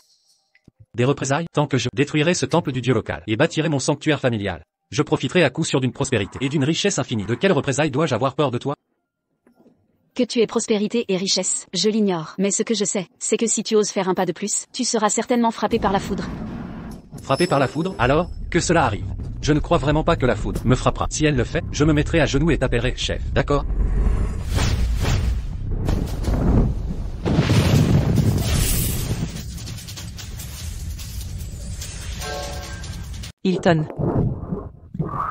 Des représailles? Tant que je détruirai ce temple du dieu local et bâtirai mon sanctuaire familial, je profiterai à coup sûr d'une prospérité et d'une richesse infinie. De quelles représailles dois-je avoir peur de toi? Que tu aies prospérité et richesse, je l'ignore. Mais ce que je sais, c'est que si tu oses faire un pas de plus, tu seras certainement frappé par la foudre. Frappé par la foudre? Alors, que cela arrive. Je ne crois vraiment pas que la foudre me frappera. Si elle le fait, je me mettrai à genoux et t'appellerai chef. D'accord? Hilton.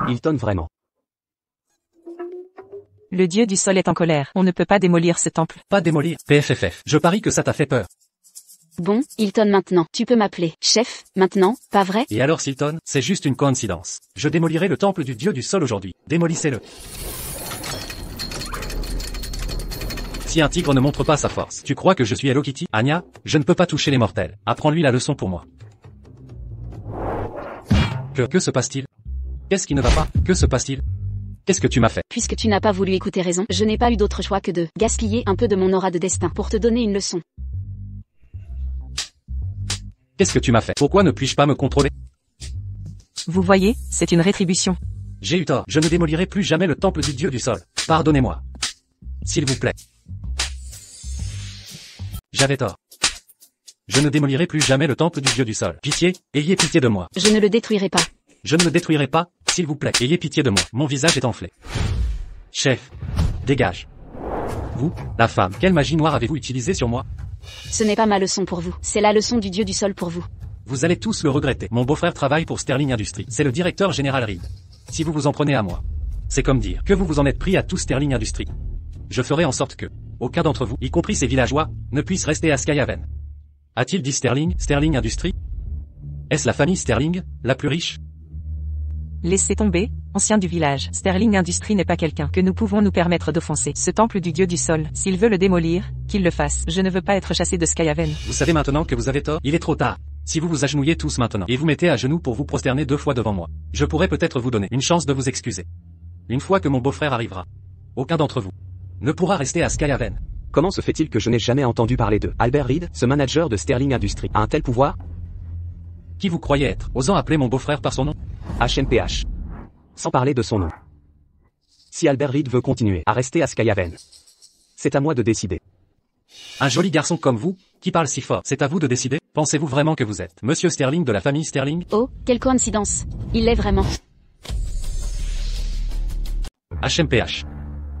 Hilton vraiment. Le dieu du sol est en colère. On ne peut pas démolir ce temple. Pas démolir. PFFF. Je parie que ça t'a fait peur. Bon, Hilton maintenant, tu peux m'appeler chef, maintenant, pas vrai? Et alors Hilton, c'est juste une coïncidence. Je démolirai le temple du dieu du sol aujourd'hui. Démolissez-le. Si un tigre ne montre pas sa force, tu crois que je suis Hello Kitty? Anya, je ne peux pas toucher les mortels. Apprends-lui la leçon pour moi. Que se passe-t-il? Qu'est-ce qui ne va pas? Que se passe-t-il? Qu'est-ce que tu m'as fait? Puisque tu n'as pas voulu écouter raison, je n'ai pas eu d'autre choix que de gaspiller un peu de mon aura de destin pour te donner une leçon. Qu'est-ce que tu m'as fait? Pourquoi ne puis-je pas me contrôler? Vous voyez, c'est une rétribution. J'ai eu tort. Je ne démolirai plus jamais le temple du dieu du sol. Pardonnez-moi. S'il vous plaît. J'avais tort. Je ne démolirai plus jamais le temple du dieu du sol. Pitié, ayez pitié de moi. Je ne le détruirai pas. Je ne le détruirai pas, s'il vous plaît. Ayez pitié de moi. Mon visage est enflé. Chef, dégage. Vous, la femme, quelle magie noire avez-vous utilisée sur moi? Ce n'est pas ma leçon pour vous, c'est la leçon du dieu du sol pour vous. Vous allez tous le regretter. Mon beau-frère travaille pour Sterling Industries. C'est le directeur général Reed. Si vous vous en prenez à moi, c'est comme dire que vous vous en êtes pris à tout Sterling Industries. Je ferai en sorte que aucun d'entre vous, y compris ces villageois, ne puisse rester à Skyhaven. A-t-il dit Sterling Industries? Est-ce la famille Sterling, la plus riche? Laissez tomber, ancien du village. Sterling Industries n'est pas quelqu'un que nous pouvons nous permettre d'offenser. Ce temple du dieu du sol, s'il veut le démolir, qu'il le fasse. Je ne veux pas être chassé de Skyhaven. Vous savez maintenant que vous avez tort? Il est trop tard. Si vous vous agenouillez tous maintenant, et vous mettez à genoux pour vous prosterner 2 fois devant moi, je pourrais peut-être vous donner une chance de vous excuser. Une fois que mon beau-frère arrivera, aucun d'entre vous ne pourra rester à Skyhaven. Comment se fait-il que je n'ai jamais entendu parler de Albert Reed, ce manager de Sterling Industries, a un tel pouvoir? Qui vous croyez être, osant appeler mon beau-frère par son nom? HMPH. Sans parler de son nom. Si Albert Reed veut continuer à rester à Skyhaven, c'est à moi de décider. Un joli garçon comme vous, qui parle si fort, c'est à vous de décider? Pensez-vous vraiment que vous êtes Monsieur Sterling de la famille Sterling? Oh, quelle coïncidence. Il l'est vraiment. HMPH.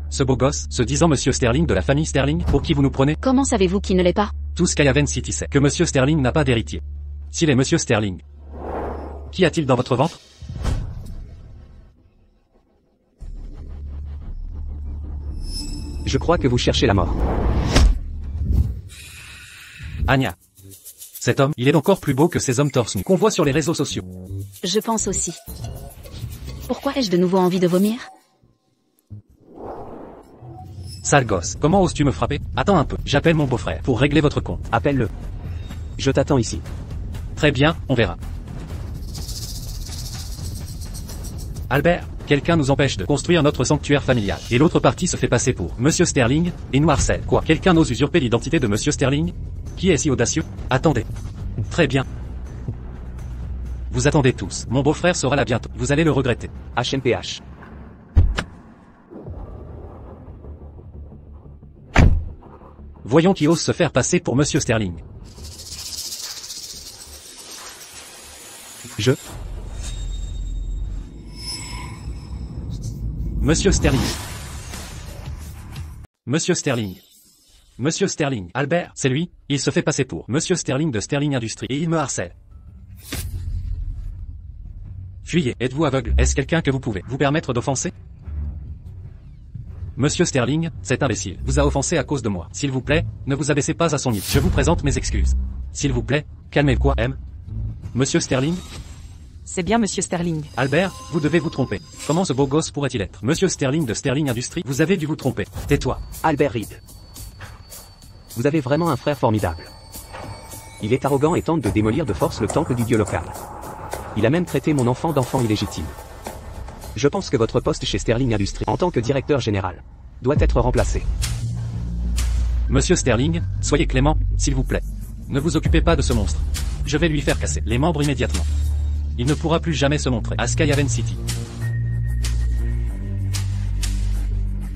Ce beau gosse, se disant Monsieur Sterling de la famille Sterling, pour qui vous nous prenez? Comment savez-vous qu'il ne l'est pas? Tout Skyhaven City sait que Monsieur Sterling n'a pas d'héritier. S'il est Monsieur Sterling, qu'y a-t-il dans votre ventre? Je crois que vous cherchez la mort. Anya. Cet homme, il est encore plus beau que ces hommes torse nus qu'on voit sur les réseaux sociaux. Je pense aussi. Pourquoi ai-je de nouveau envie de vomir? Sale gosse, comment oses-tu me frapper? Attends un peu, j'appelle mon beau-frère pour régler votre compte. Appelle-le. Je t'attends ici. Très bien, on verra. Albert, quelqu'un nous empêche de construire notre sanctuaire familial. Et l'autre partie se fait passer pour Monsieur Sterling, et nous harcèle. Quoi? Quelqu'un ose usurper l'identité de Monsieur Sterling? Qui est si audacieux? Attendez. Très bien. Vous attendez tous. Mon beau-frère sera là bientôt. Vous allez le regretter. HMPH. Voyons qui ose se faire passer pour Monsieur Sterling. Monsieur Sterling. Monsieur Sterling. Monsieur Sterling. Albert, c'est lui, il se fait passer pour Monsieur Sterling de Sterling Industries et il me harcèle. Fuyez, êtes-vous aveugle? Est-ce quelqu'un que vous pouvez vous permettre d'offenser? Monsieur Sterling, cet imbécile vous a offensé à cause de moi. S'il vous plaît, ne vous abaissez pas à son niveau. Je vous présente mes excuses. S'il vous plaît, calmez-vous. Quoi, Monsieur Sterling? C'est bien Monsieur Sterling. Albert, vous devez vous tromper. Comment ce beau gosse pourrait-il être Monsieur Sterling de Sterling Industries? Vous avez dû vous tromper. Tais-toi. Albert Reed. Vous avez vraiment un frère formidable. Il est arrogant et tente de démolir de force le temple du dieu local. Il a même traité mon enfant d'enfant illégitime. Je pense que votre poste chez Sterling Industries, en tant que directeur général, doit être remplacé. Monsieur Sterling, soyez clément, s'il vous plaît. Ne vous occupez pas de ce monstre. Je vais lui faire casser les membres immédiatement. Il ne pourra plus jamais se montrer à Skyhaven City.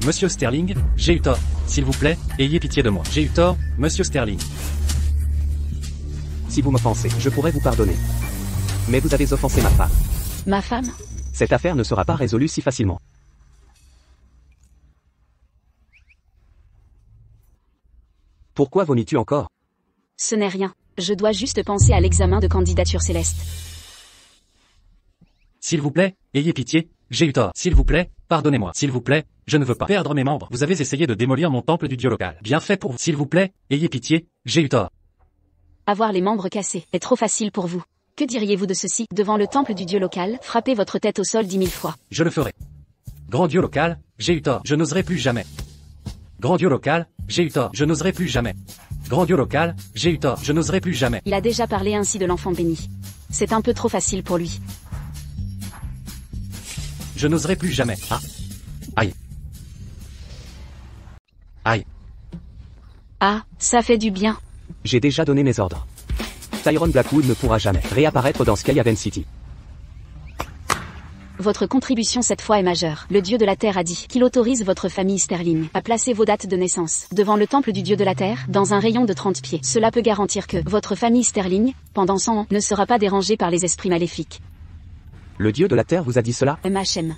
Monsieur Sterling, j'ai eu tort. S'il vous plaît, ayez pitié de moi. J'ai eu tort, Monsieur Sterling. Si vous m'offensez, je pourrais vous pardonner. Mais vous avez offensé ma femme. Ma femme? Cette affaire ne sera pas résolue si facilement. Pourquoi vomis-tu encore? Ce n'est rien. Je dois juste penser à l'examen de candidature céleste. S'il vous plaît, ayez pitié, j'ai eu tort. S'il vous plaît, pardonnez-moi. S'il vous plaît, je ne veux pas perdre mes membres. Vous avez essayé de démolir mon temple du dieu local. Bien fait pour vous. S'il vous plaît, ayez pitié, j'ai eu tort. Avoir les membres cassés est trop facile pour vous. Que diriez-vous de ceci? Devant le temple du dieu local, frappez votre tête au sol 10 000 fois. Je le ferai. Grand dieu local, j'ai eu tort. Je n'oserai plus jamais. Grand dieu local, j'ai eu tort. Je n'oserai plus jamais. Grand dieu local, j'ai eu tort. Je n'oserai plus jamais. Il a déjà parlé ainsi de l'enfant béni. C'est un peu trop facile pour lui. Je n'oserai plus jamais. Ah. Aïe. Aïe. Ah, ça fait du bien. J'ai déjà donné mes ordres. Tyrone Blackwood ne pourra jamais réapparaître dans Skyhaven City. Votre contribution cette fois est majeure. Le dieu de la terre a dit qu'il autorise votre famille Sterling à placer vos dates de naissance devant le temple du dieu de la terre, dans un rayon de 30 pieds. Cela peut garantir que votre famille Sterling, pendant 100 ans, ne sera pas dérangée par les esprits maléfiques. Le dieu de la terre vous a dit cela? MHM.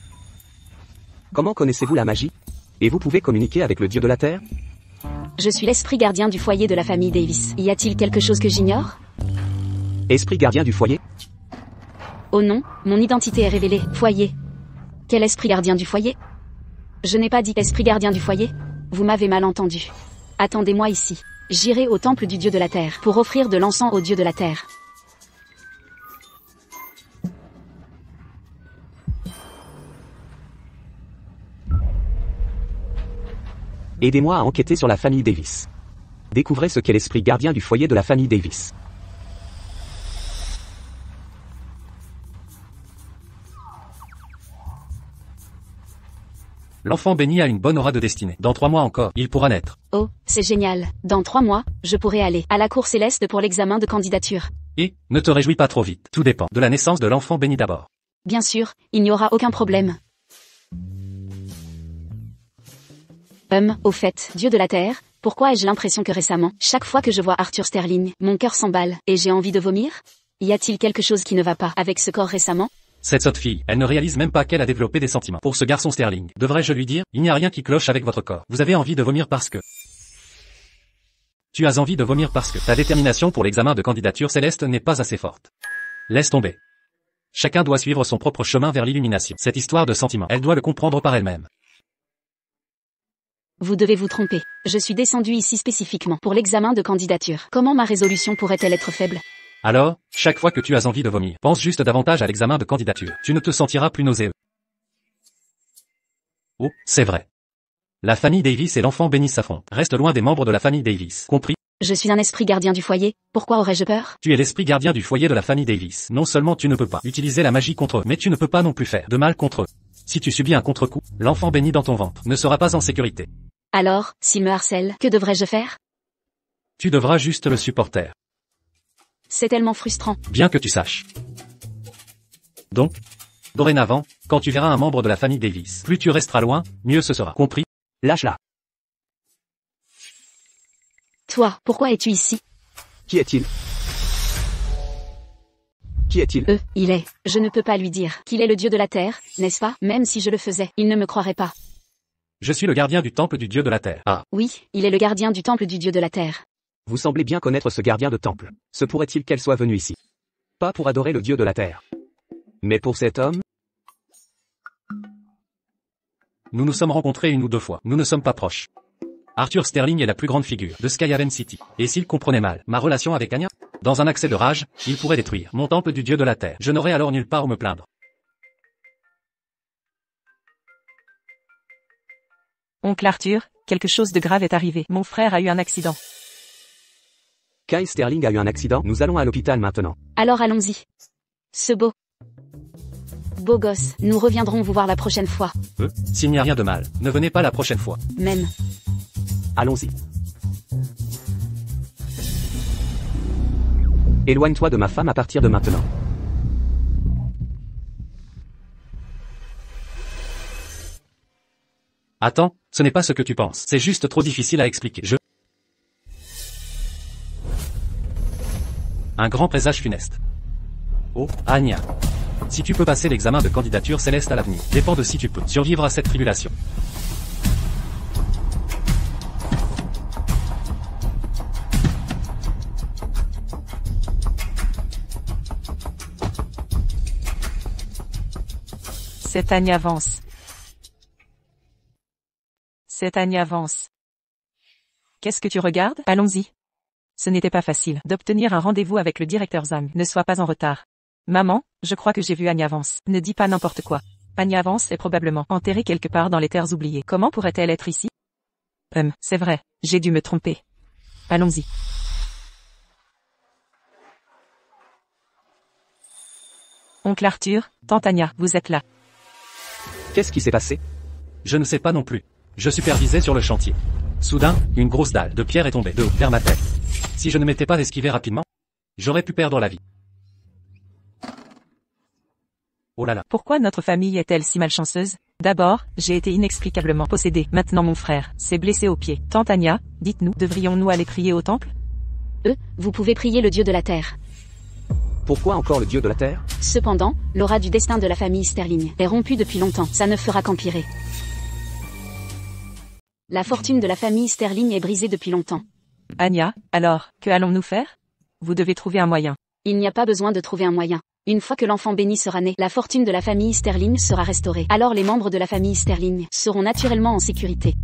Comment connaissez-vous la magie? Et vous pouvez communiquer avec le dieu de la terre? Je suis l'esprit gardien du foyer de la famille Davis. Y a-t-il quelque chose que j'ignore? Esprit gardien du foyer? Oh non, mon identité est révélée. Foyer. Quel esprit gardien du foyer? Je n'ai pas dit esprit gardien du foyer. Vous m'avez mal entendu. Attendez-moi ici. J'irai au temple du dieu de la terre pour offrir de l'encens au dieu de la terre. Aidez-moi à enquêter sur la famille Davis. Découvrez ce qu'est l'esprit gardien du foyer de la famille Davis. L'enfant béni a une bonne aura de destinée. Dans 3 mois encore, il pourra naître. Oh, c'est génial. Dans 3 mois, je pourrai aller à la cour céleste pour l'examen de candidature. Et, ne te réjouis pas trop vite. Tout dépend de la naissance de l'enfant béni d'abord. Bien sûr, il n'y aura aucun problème. Au fait, dieu de la terre, pourquoi ai-je l'impression que récemment, chaque fois que je vois Arthur Sterling, mon cœur s'emballe, et j'ai envie de vomir? Y a-t-il quelque chose qui ne va pas avec ce corps récemment? Cette sotte fille, elle ne réalise même pas qu'elle a développé des sentiments. Pour ce garçon Sterling, devrais-je lui dire, il n'y a rien qui cloche avec votre corps. Vous avez envie de vomir parce que... Tu as envie de vomir parce que ta détermination pour l'examen de candidature céleste n'est pas assez forte. Laisse tomber. Chacun doit suivre son propre chemin vers l'illumination. Cette histoire de sentiments, elle doit le comprendre par elle-même. Vous devez vous tromper. Je suis descendu ici spécifiquement pour l'examen de candidature. Comment ma résolution pourrait-elle être faible? Alors, chaque fois que tu as envie de vomir, pense juste davantage à l'examen de candidature. Tu ne te sentiras plus nauséeux. Oh, c'est vrai. La famille Davis et l'enfant béni s'affrontent. Reste loin des membres de la famille Davis. Compris? Je suis un esprit gardien du foyer. Pourquoi aurais-je peur? Tu es l'esprit gardien du foyer de la famille Davis. Non seulement tu ne peux pas utiliser la magie contre eux, mais tu ne peux pas non plus faire de mal contre eux. Si tu subis un contre-coup, l'enfant béni dans ton ventre ne sera pas en sécurité. Alors, s'il me harcèle, que devrais-je faire? Tu devras juste le supporter. C'est tellement frustrant. Bien que tu saches. Donc, dorénavant, quand tu verras un membre de la famille Davis, plus tu resteras loin, mieux ce sera. Compris? Lâche-la. Toi, pourquoi es-tu ici? Qui est-il? Qui est-il? Il est. Je ne peux pas lui dire qu'il est le dieu de la terre, n'est-ce pas? Même si je le faisais, il ne me croirait pas. Je suis le gardien du temple du dieu de la terre. Ah. Oui, il est le gardien du temple du dieu de la terre. Vous semblez bien connaître ce gardien de temple. Se pourrait-il qu'elle soit venue ici? Pas pour adorer le dieu de la terre. Mais pour cet homme? Nous nous sommes rencontrés 1 ou 2 fois. Nous ne sommes pas proches. Arthur Sterling est la plus grande figure de Skyhaven City. Et s'il comprenait mal ma relation avec Anya, dans un accès de rage, il pourrait détruire mon temple du dieu de la terre. Je n'aurais alors nulle part où me plaindre. Oncle Arthur, quelque chose de grave est arrivé. Mon frère a eu un accident. Kyle Sterling a eu un accident. Nous allons à l'hôpital maintenant. Alors allons-y. Ce beau gosse, nous reviendrons vous voir la prochaine fois. S'il n'y a rien de mal, ne venez pas la prochaine fois. Même. Allons-y. Éloigne-toi de ma femme à partir de maintenant. Attends, ce n'est pas ce que tu penses. C'est juste trop difficile à expliquer. Un grand présage funeste. Oh, Anya. Si tu peux passer l'examen de candidature céleste à l'avenir, dépend de si tu peux survivre à cette tribulation. Cette Anya avance. Cette Anya avance. Qu'est-ce que tu regardes? Allons-y. Ce n'était pas facile d'obtenir un rendez-vous avec le directeur Zhang. Ne sois pas en retard. Maman, je crois que j'ai vu Anya Vance. Ne dis pas n'importe quoi. Anya Vance est probablement enterrée quelque part dans les terres oubliées. Comment pourrait-elle être ici? C'est vrai, j'ai dû me tromper. Allons-y. Oncle Arthur, tante Anya, vous êtes là. Qu'est-ce qui s'est passé? Je ne sais pas non plus. Je supervisais sur le chantier. Soudain, une grosse dalle de pierre est tombée de haut vers ma tête. Si je ne m'étais pas esquivé rapidement, j'aurais pu perdre la vie. Oh là là. Pourquoi notre famille est-elle si malchanceuse? D'abord, j'ai été inexplicablement possédé. Maintenant mon frère s'est blessé au pied. Tante Anya, dites-nous, devrions-nous aller prier au temple? Vous pouvez prier le dieu de la terre. Pourquoi encore le dieu de la terre? Cependant, l'aura du destin de la famille Sterling est rompue depuis longtemps. Ça ne fera qu'empirer. La fortune de la famille Sterling est brisée depuis longtemps. Anya, alors, que allons-nous faire? Vous devez trouver un moyen. Il n'y a pas besoin de trouver un moyen. Une fois que l'enfant béni sera né, la fortune de la famille Sterling sera restaurée. Alors les membres de la famille Sterling seront naturellement en sécurité.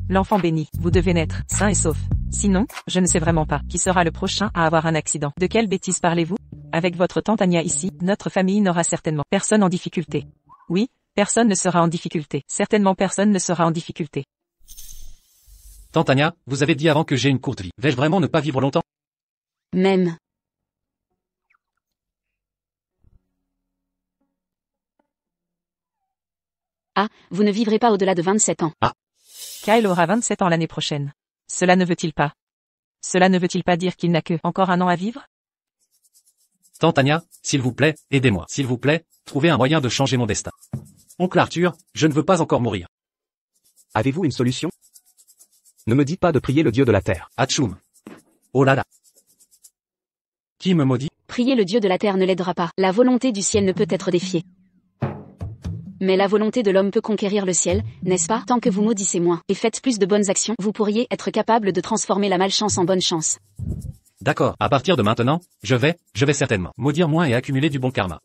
L'enfant béni, vous devez naître, sain et sauf. Sinon, je ne sais vraiment pas qui sera le prochain à avoir un accident. De quelle bêtise parlez-vous? Avec votre tante Anya ici, notre famille n'aura certainement personne en difficulté. Oui, personne ne sera en difficulté. Certainement personne ne sera en difficulté. Tante Anya, vous avez dit avant que j'ai une courte vie. Vais-je vraiment ne pas vivre longtemps? Même. Ah, vous ne vivrez pas au-delà de 27 ans. Kyle aura 27 ans l'année prochaine. Cela ne veut-il pas? Cela ne veut-il pas dire qu'il n'a que encore un an à vivre? Tante Anya, s'il vous plaît, aidez-moi. S'il vous plaît, trouvez un moyen de changer mon destin. Oncle Arthur, je ne veux pas encore mourir. Avez-vous une solution? Ne me dites pas de prier le Dieu de la terre. Atchoum. Oh là là. Qui me maudit? Prier le Dieu de la terre ne l'aidera pas. La volonté du ciel ne peut être défiée. Mais la volonté de l'homme peut conquérir le ciel, n'est-ce pas? Tant que vous maudissez moins et faites plus de bonnes actions, vous pourriez être capable de transformer la malchance en bonne chance. D'accord, à partir de maintenant, je vais certainement maudire moins et accumuler du bon karma.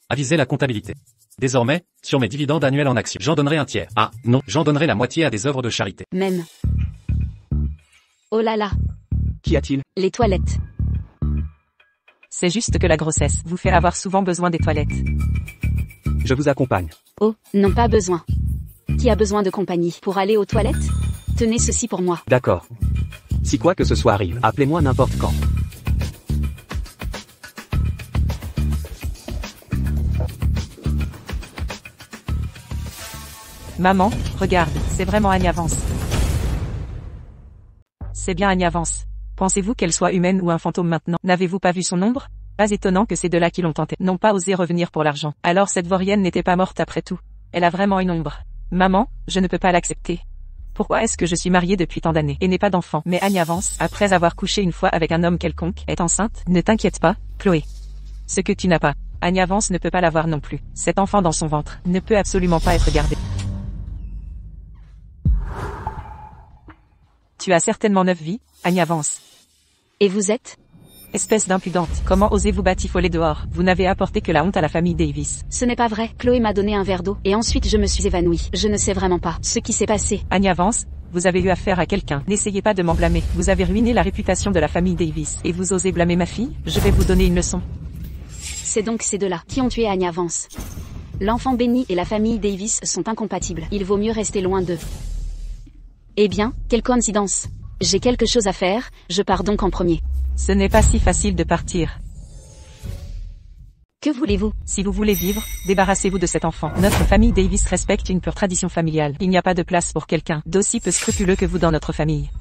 Avisez la comptabilité. Désormais, sur mes dividendes annuels en actions, j'en donnerai un tiers. Ah, non, j'en donnerai la moitié à des œuvres de charité. Même. Oh là là. Qu'y a-t-il? Les toilettes. C'est juste que la grossesse vous fait avoir souvent besoin des toilettes. Je vous accompagne. Oh, non pas besoin. Qui a besoin de compagnie pour aller aux toilettes? Tenez ceci pour moi. D'accord. Si quoi que ce soit arrive, appelez-moi n'importe quand. Maman, regarde, c'est vraiment Anya Vance. C'est bien Anya Vance. Pensez-vous qu'elle soit humaine ou un fantôme maintenant? N'avez-vous pas vu son ombre? Pas étonnant que ces deux-là qui l'ont tenté n'ont pas osé revenir pour l'argent. Alors cette vaurienne n'était pas morte après tout. Elle a vraiment une ombre. Maman, je ne peux pas l'accepter. Pourquoi est-ce que je suis mariée depuis tant d'années et n'ai pas d'enfant? Mais Anya Vance, après avoir couché une fois avec un homme quelconque, est enceinte? Ne t'inquiète pas, Chloé. Ce que tu n'as pas, Anya Vance ne peut pas l'avoir non plus. Cet enfant dans son ventre ne peut absolument pas être gardé. Tu as certainement 9 vies, Anya Vance. Et vous êtes? Espèce d'impudente, comment osez-vous batifoler dehors? Vous n'avez apporté que la honte à la famille Davis. Ce n'est pas vrai. Chloé m'a donné un verre d'eau et ensuite je me suis évanouie. Je ne sais vraiment pas ce qui s'est passé. Anya Vance, vous avez eu affaire à quelqu'un. N'essayez pas de m'en blâmer. Vous avez ruiné la réputation de la famille Davis. Et vous osez blâmer ma fille? Je vais vous donner une leçon. C'est donc ces deux-là qui ont tué Anya Vance. L'enfant béni et la famille Davis sont incompatibles. Il vaut mieux rester loin d'eux. Eh bien, quelle coïncidence. J'ai quelque chose à faire, je pars donc en premier. Ce n'est pas si facile de partir. Que voulez-vous? Si vous voulez vivre, débarrassez-vous de cet enfant. Notre famille Davis respecte une pure tradition familiale. Il n'y a pas de place pour quelqu'un d'aussi peu scrupuleux que vous dans notre famille.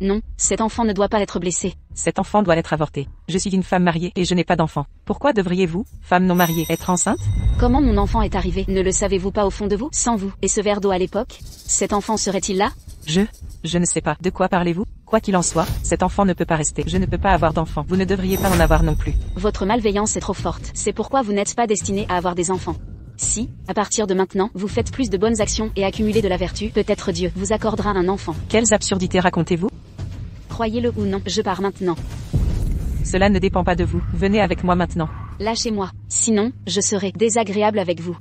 Non, cet enfant ne doit pas être blessé. Cet enfant doit être avorté. Je suis une femme mariée et je n'ai pas d'enfant. Pourquoi devriez-vous, femme non mariée, être enceinte? Comment mon enfant est arrivé? Ne le savez-vous pas au fond de vous? Sans vous, et ce verre d'eau à l'époque? Cet enfant serait-il là? Je ne sais pas. De quoi parlez-vous? Quoi qu'il en soit, cet enfant ne peut pas rester. Je ne peux pas avoir d'enfant. Vous ne devriez pas en avoir non plus. Votre malveillance est trop forte. C'est pourquoi vous n'êtes pas destiné à avoir des enfants. Si, à partir de maintenant, vous faites plus de bonnes actions et accumulez de la vertu, peut-être Dieu vous accordera un enfant. Quelles absurdités racontez-vous? Croyez-le ou non, je pars maintenant. Cela ne dépend pas de vous. Venez avec moi maintenant. Lâchez-moi. Sinon, je serai désagréable avec vous.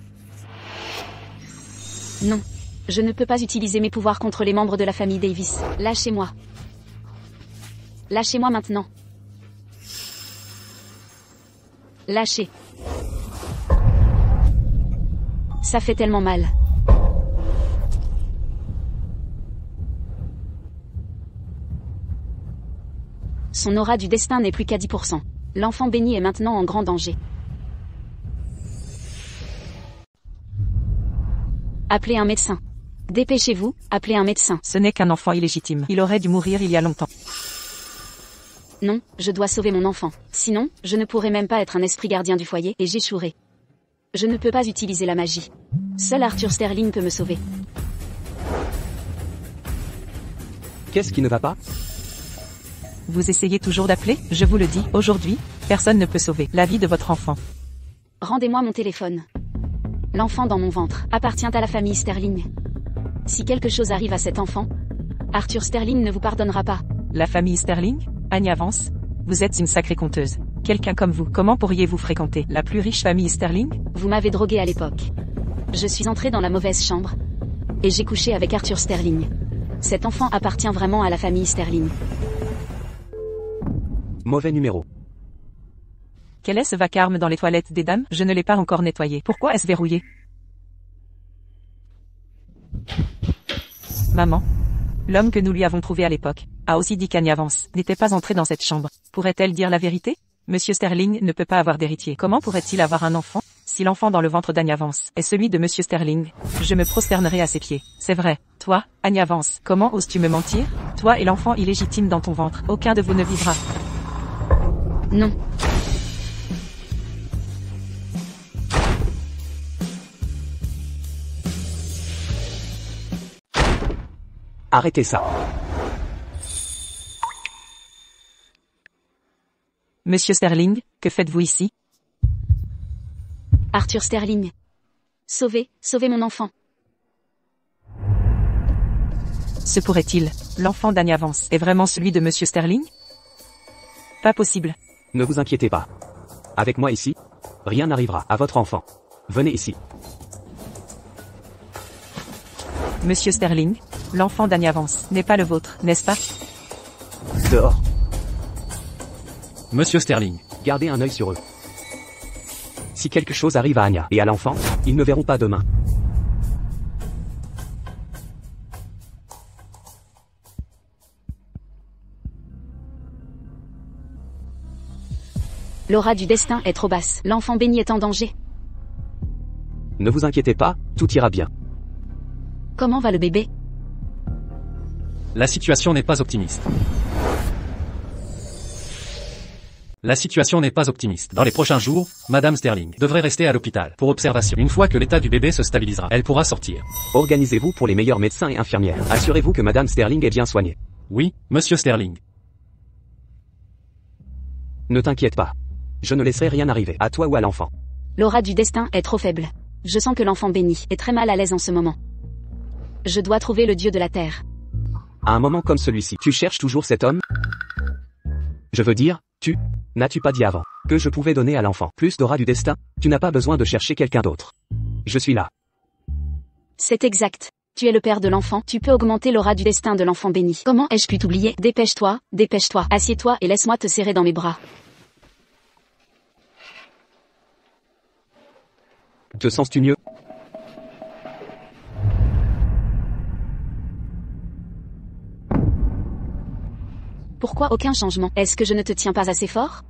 Non. Je ne peux pas utiliser mes pouvoirs contre les membres de la famille Davis. Lâchez-moi. Lâchez-moi maintenant. Lâchez. Ça fait tellement mal. Son aura du destin n'est plus qu'à 10%. L'enfant béni est maintenant en grand danger. Appelez un médecin. Dépêchez-vous, appelez un médecin. Ce n'est qu'un enfant illégitime. Il aurait dû mourir il y a longtemps. Non, je dois sauver mon enfant. Sinon, je ne pourrais même pas être un esprit gardien du foyer et j'échouerai. Je ne peux pas utiliser la magie. Seul Arthur Sterling peut me sauver. Qu'est-ce qui ne va pas? Vous essayez toujours d'appeler? Je vous le dis, aujourd'hui, personne ne peut sauver la vie de votre enfant. Rendez-moi mon téléphone. L'enfant dans mon ventre appartient à la famille Sterling. Si quelque chose arrive à cet enfant, Arthur Sterling ne vous pardonnera pas. La famille Sterling? Anya Vance, vous êtes une sacrée conteuse. Quelqu'un comme vous, comment pourriez-vous fréquenter la plus riche famille Sterling? Vous m'avez drogué à l'époque. Je suis entrée dans la mauvaise chambre. Et j'ai couché avec Arthur Sterling. Cet enfant appartient vraiment à la famille Sterling. Mauvais numéro. Quel est ce vacarme dans les toilettes des dames? Je ne l'ai pas encore nettoyé. Pourquoi est-ce verrouillé? Maman, l'homme que nous lui avons trouvé à l'époque, a aussi dit qu'Anya Vance n'était pas entrée dans cette chambre. Pourrait-elle dire la vérité? Monsieur Sterling ne peut pas avoir d'héritier. Comment pourrait-il avoir un enfant, si l'enfant dans le ventre d'Anya Vance est celui de Monsieur Sterling? Je me prosternerai à ses pieds. C'est vrai. Toi, Anya Vance, comment oses-tu me mentir? Toi et l'enfant illégitime dans ton ventre, aucun de vous ne vivra. Non. Arrêtez ça. Monsieur Sterling, que faites-vous ici? Arthur Sterling. Sauvez mon enfant. Se pourrait-il, l'enfant d'Anya Vance est vraiment celui de Monsieur Sterling? Pas possible. Ne vous inquiétez pas. Avec moi ici, rien n'arrivera à votre enfant. Venez ici. Monsieur Sterling, l'enfant d'Anya Vance n'est pas le vôtre, n'est-ce pas? Dehors. Monsieur Sterling. Gardez un œil sur eux. Si quelque chose arrive à Anya et à l'enfant, ils ne verront pas demain. L'aura du destin est trop basse. L'enfant béni est en danger. Ne vous inquiétez pas, tout ira bien. Comment va le bébé? La situation n'est pas optimiste. La situation n'est pas optimiste. Dans les prochains jours, Madame Sterling devrait rester à l'hôpital pour observation. Une fois que l'état du bébé se stabilisera, elle pourra sortir. Organisez-vous pour les meilleurs médecins et infirmières. Assurez-vous que Madame Sterling est bien soignée. Oui, Monsieur Sterling. Ne t'inquiète pas. Je ne laisserai rien arriver à toi ou à l'enfant. L'aura du destin est trop faible. Je sens que l'enfant béni est très mal à l'aise en ce moment. Je dois trouver le Dieu de la terre. À un moment comme celui-ci, tu cherches toujours cet homme? Je veux dire, n'as-tu pas dit avant que je pouvais donner à l'enfant plus d'aura du destin? Tu n'as pas besoin de chercher quelqu'un d'autre. Je suis là. C'est exact. Tu es le père de l'enfant, tu peux augmenter l'aura du destin de l'enfant béni. Comment ai-je pu t'oublier? Dépêche-toi, dépêche-toi. Assieds-toi et laisse-moi te serrer dans mes bras. Te sens-tu mieux? Pourquoi aucun changement? Est-ce que je ne te tiens pas assez fort?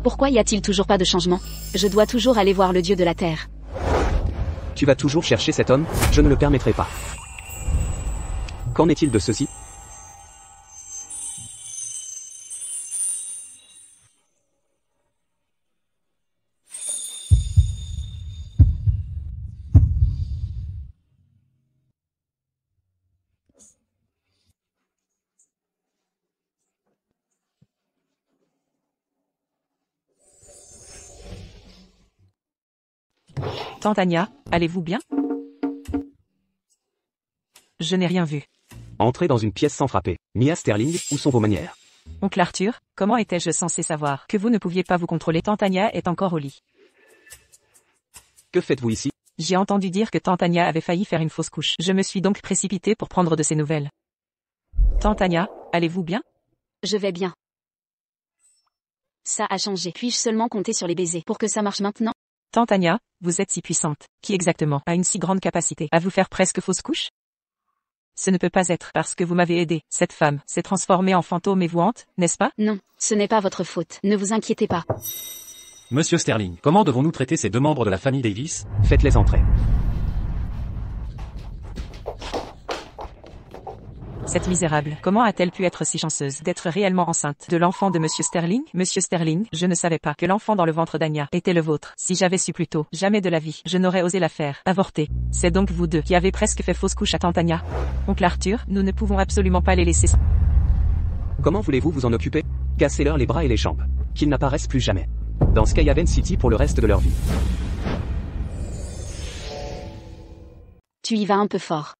Pourquoi y a-t-il toujours pas de changement? Je dois toujours aller voir le Dieu de la terre. Tu vas toujours chercher cet homme? Je ne le permettrai pas. Qu'en est-il de ceci? Tante Anya, allez-vous bien? Je n'ai rien vu. Entrez dans une pièce sans frapper. Mia Sterling, où sont vos manières? Oncle Arthur, comment étais-je censé savoir que vous ne pouviez pas vous contrôler? Tante Anya est encore au lit. Que faites-vous ici? J'ai entendu dire que Tante Anya avait failli faire une fausse couche. Je me suis donc précipitée pour prendre de ses nouvelles. Tante Anya, allez-vous bien? Je vais bien. Ça a changé. Puis-je seulement compter sur les baisers pour que ça marche maintenant? Tante Anya, vous êtes si puissante. Qui exactement a une si grande capacité à vous faire presque fausse couche? Ce ne peut pas être parce que vous m'avez aidé. Cette femme s'est transformée en fantôme et vous hante, n'est-ce pas? Non, ce n'est pas votre faute. Ne vous inquiétez pas. Monsieur Sterling, comment devons-nous traiter ces deux membres de la famille Davis? Faites-les entrer. Cette misérable, comment a-t-elle pu être si chanceuse d'être réellement enceinte de l'enfant de Monsieur Sterling? Monsieur Sterling, je ne savais pas que l'enfant dans le ventre d'Anya était le vôtre. Si j'avais su plus tôt, jamais de la vie, je n'aurais osé la faire avorter. C'est donc vous deux qui avez presque fait fausse couche à tante Anya. Oncle Arthur, nous ne pouvons absolument pas les laisser. Comment voulez-vous vous en occuper? Cassez-leur les bras et les jambes. Qu'ils n'apparaissent plus jamais dans Skyhaven City pour le reste de leur vie. tu y vas un peu fort.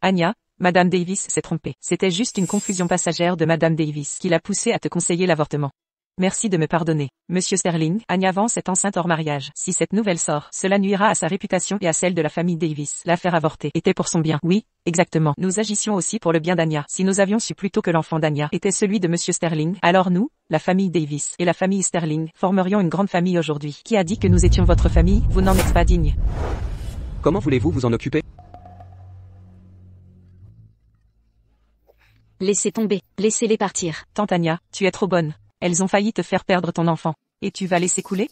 Anya, Madame Davis s'est trompée. C'était juste une confusion passagère de Madame Davis qui l'a poussée à te conseiller l'avortement. Merci de me pardonner. Monsieur Sterling, Anya Vance est enceinte hors mariage. Si cette nouvelle sort, cela nuira à sa réputation et à celle de la famille Davis. L'affaire avortée était pour son bien. Oui, exactement. Nous agissions aussi pour le bien d'Anya. Si nous avions su plus tôt que l'enfant d'Anya était celui de Monsieur Sterling, alors nous, la famille Davis et la famille Sterling, formerions une grande famille aujourd'hui. Qui a dit que nous étions votre famille? Vous n'en êtes pas digne. Comment voulez-vous vous en occuper? Laissez tomber, laissez-les partir. Tante Anya, tu es trop bonne. Elles ont failli te faire perdre ton enfant. Et tu vas laisser couler?